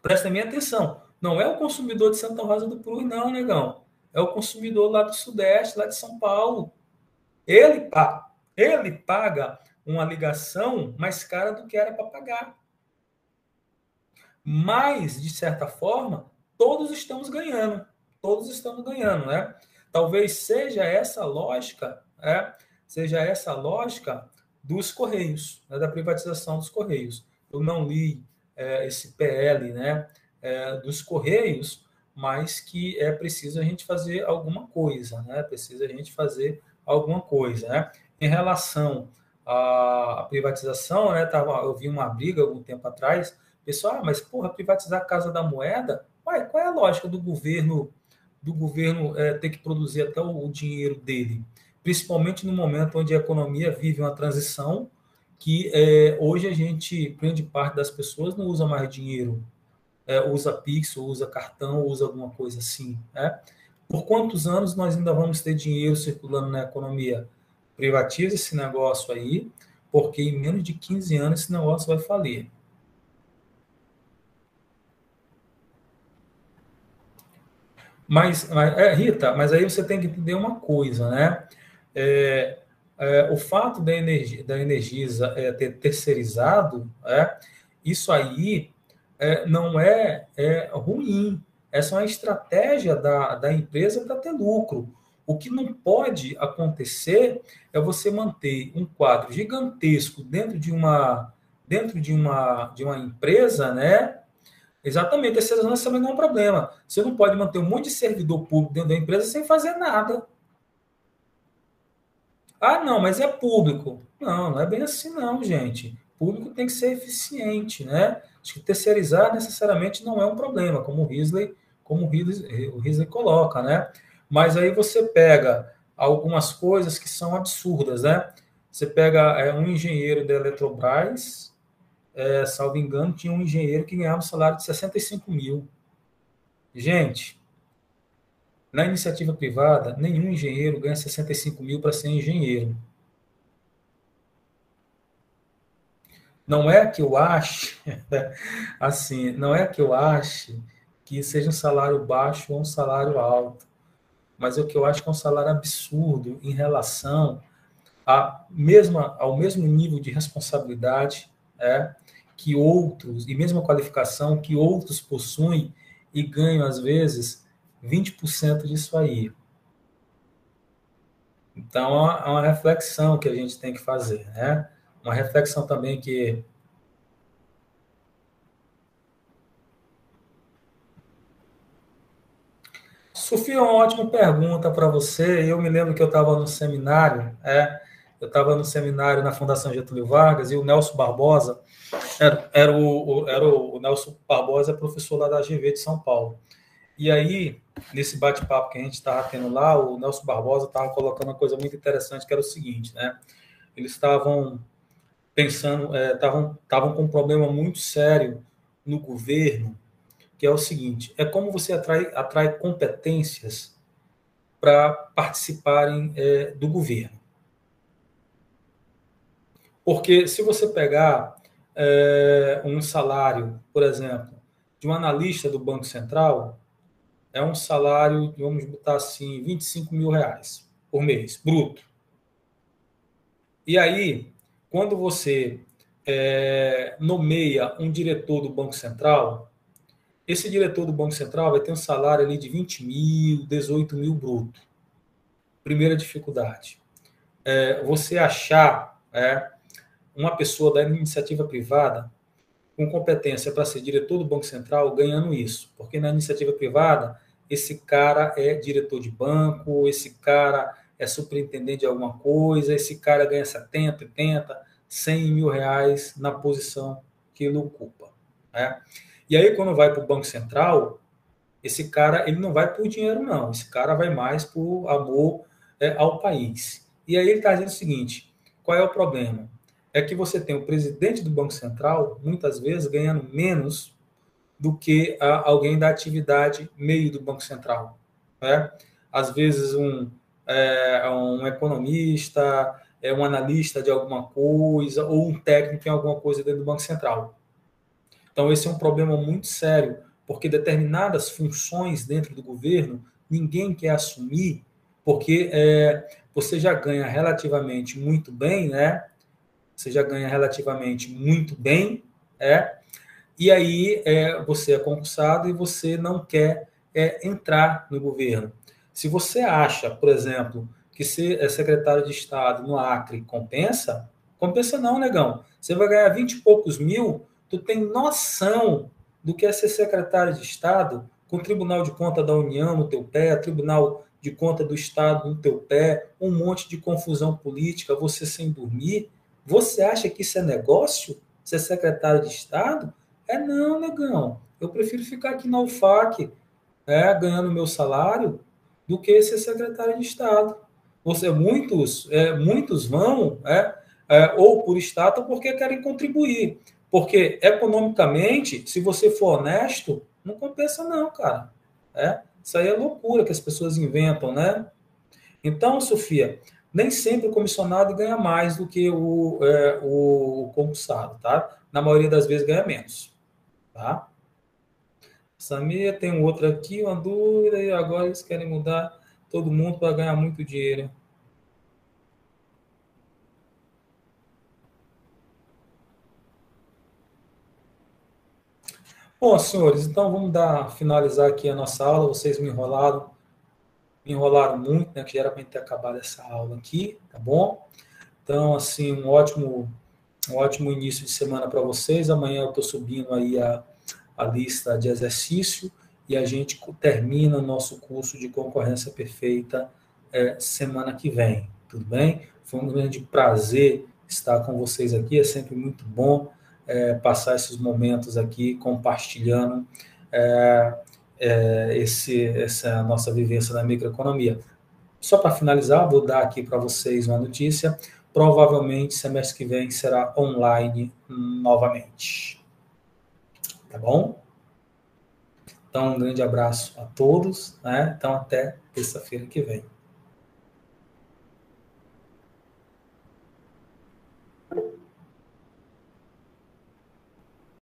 presta minha atenção, não é o consumidor de Santa Rosa do Purus, não, negão. É o consumidor lá do Sudeste, lá de São Paulo. Ele paga uma ligação mais cara do que era para pagar. Mas, de certa forma, todos estamos ganhando. Todos estamos ganhando, né? Talvez seja essa lógica, dos Correios, da privatização dos Correios. Eu não li esse PL, né, dos Correios, mas que é preciso a gente fazer alguma coisa, né? Precisa a gente fazer alguma coisa, né? Em relação à privatização, né? Eu vi uma briga algum tempo atrás, pessoal, mas porra, privatizar a Casa da Moeda, qual é a lógica do governo ter que produzir até o dinheiro dele? Principalmente no momento onde a economia vive uma transição que hoje a gente, grande parte das pessoas não usa mais dinheiro, usa Pix, usa cartão, usa alguma coisa assim, né? Por quantos anos nós ainda vamos ter dinheiro circulando na economia? Privatiza esse negócio aí, porque em menos de 15 anos esse negócio vai falir. Mas Rita, mas aí você tem que entender uma coisa, né? O fato da Energisa ter terceirizado, isso aí não é ruim. Essa é uma estratégia da empresa para ter lucro. O que não pode acontecer é você manter um quadro gigantesco dentro de uma empresa, né? Exatamente, esse também não é um problema. Você não pode manter um monte de servidor público dentro da empresa sem fazer nada. Não, mas é público. Não é bem assim não, gente. Público tem que ser eficiente, né? Acho que terceirizar necessariamente não é um problema, como o Risley coloca, né? Mas aí você pega algumas coisas que são absurdas, né? Você pega um engenheiro da Eletrobras, salvo engano, tinha um engenheiro que ganhava um salário de 65 mil. Gente, na iniciativa privada, nenhum engenheiro ganha 65 mil para ser engenheiro. Não é que eu ache, assim, não é que eu ache que seja um salário baixo ou um salário alto, mas o que eu acho que é um salário absurdo em relação ao mesmo nível de responsabilidade que outros, e mesma qualificação que outros possuem e ganham, às vezes, 20% disso aí. Então, é uma reflexão que a gente tem que fazer, né? Uma reflexão também que... Sofia, uma ótima pergunta para você. Eu me lembro que eu estava no seminário, na Fundação Getúlio Vargas, e o Nelson Barbosa, o Nelson Barbosa é professor lá da GV de São Paulo. E aí, nesse bate-papo que a gente estava tendo lá, o Nelson Barbosa estava colocando uma coisa muito interessante, que era o seguinte, né? Eles estavam pensando, estavam com um problema muito sério no governo, que é o seguinte, é como você atrai competências para participarem do governo. Porque se você pegar um salário, por exemplo, de um analista do Banco Central, é um salário, vamos botar assim, 25 mil reais por mês, bruto. E aí, quando você nomeia um diretor do Banco Central, esse diretor do Banco Central vai ter um salário ali de 20 mil, 18 mil bruto. Primeira dificuldade. Você achar uma pessoa da iniciativa privada com competência para ser diretor do Banco Central ganhando isso. Porque na iniciativa privada, esse cara é diretor de banco, esse cara é superintendente de alguma coisa, esse cara ganha 70, 80, 100 mil reais na posição que ele ocupa. Né? E aí, quando vai para o Banco Central, esse cara ele não vai por dinheiro, não. Esse cara vai mais por amor ao país. E aí ele está dizendo o seguinte, qual é o problema? É que você tem o presidente do Banco Central, muitas vezes, ganhando menos do que alguém da atividade meio do Banco Central. Né? Às vezes, um economista, um analista de alguma coisa, ou um técnico em alguma coisa dentro do Banco Central. Então, esse é um problema muito sério, porque determinadas funções dentro do governo ninguém quer assumir, porque você já ganha relativamente muito bem, né? Você já ganha relativamente muito bem, e aí você é concursado e você não quer entrar no governo. Se você acha, por exemplo, que ser secretário de Estado no Acre compensa não, negão. Você vai ganhar 20 e poucos mil, tu tem noção do que é ser secretário de Estado com o Tribunal de Contas da União no teu pé, Tribunal de Contas do Estado no teu pé, um monte de confusão política, você sem dormir. Você acha que isso é negócio? Ser secretário de Estado? Não, negão. Eu prefiro ficar aqui na UFAC, ganhando meu salário, do que ser secretário de Estado. Muitos vão, ou por status, ou porque querem contribuir. Porque, economicamente, se você for honesto, não compensa não, cara. Isso aí é loucura que as pessoas inventam, né? Então, Sofia, nem sempre o comissionado ganha mais do que o concursado, tá? Na maioria das vezes ganha menos, tá? Samir, tem um outro aqui, uma dúvida, e agora eles querem mudar todo mundo para ganhar muito dinheiro. Bom, senhores, então vamos finalizar aqui a nossa aula. Vocês me enrolaram muito, né? Que já era para ter acabado essa aula aqui, tá bom? Então, assim, um ótimo início de semana para vocês. Amanhã eu estou subindo aí a lista de exercício e a gente termina o nosso curso de concorrência perfeita semana que vem, tudo bem? Foi um grande prazer estar com vocês aqui, é sempre muito bom passar esses momentos aqui compartilhando essa nossa vivência na microeconomia. Só para finalizar, vou dar aqui para vocês uma notícia. Provavelmente, semestre que vem será online novamente. Tá bom? Então, um grande abraço a todos, né? Então, até terça-feira que vem.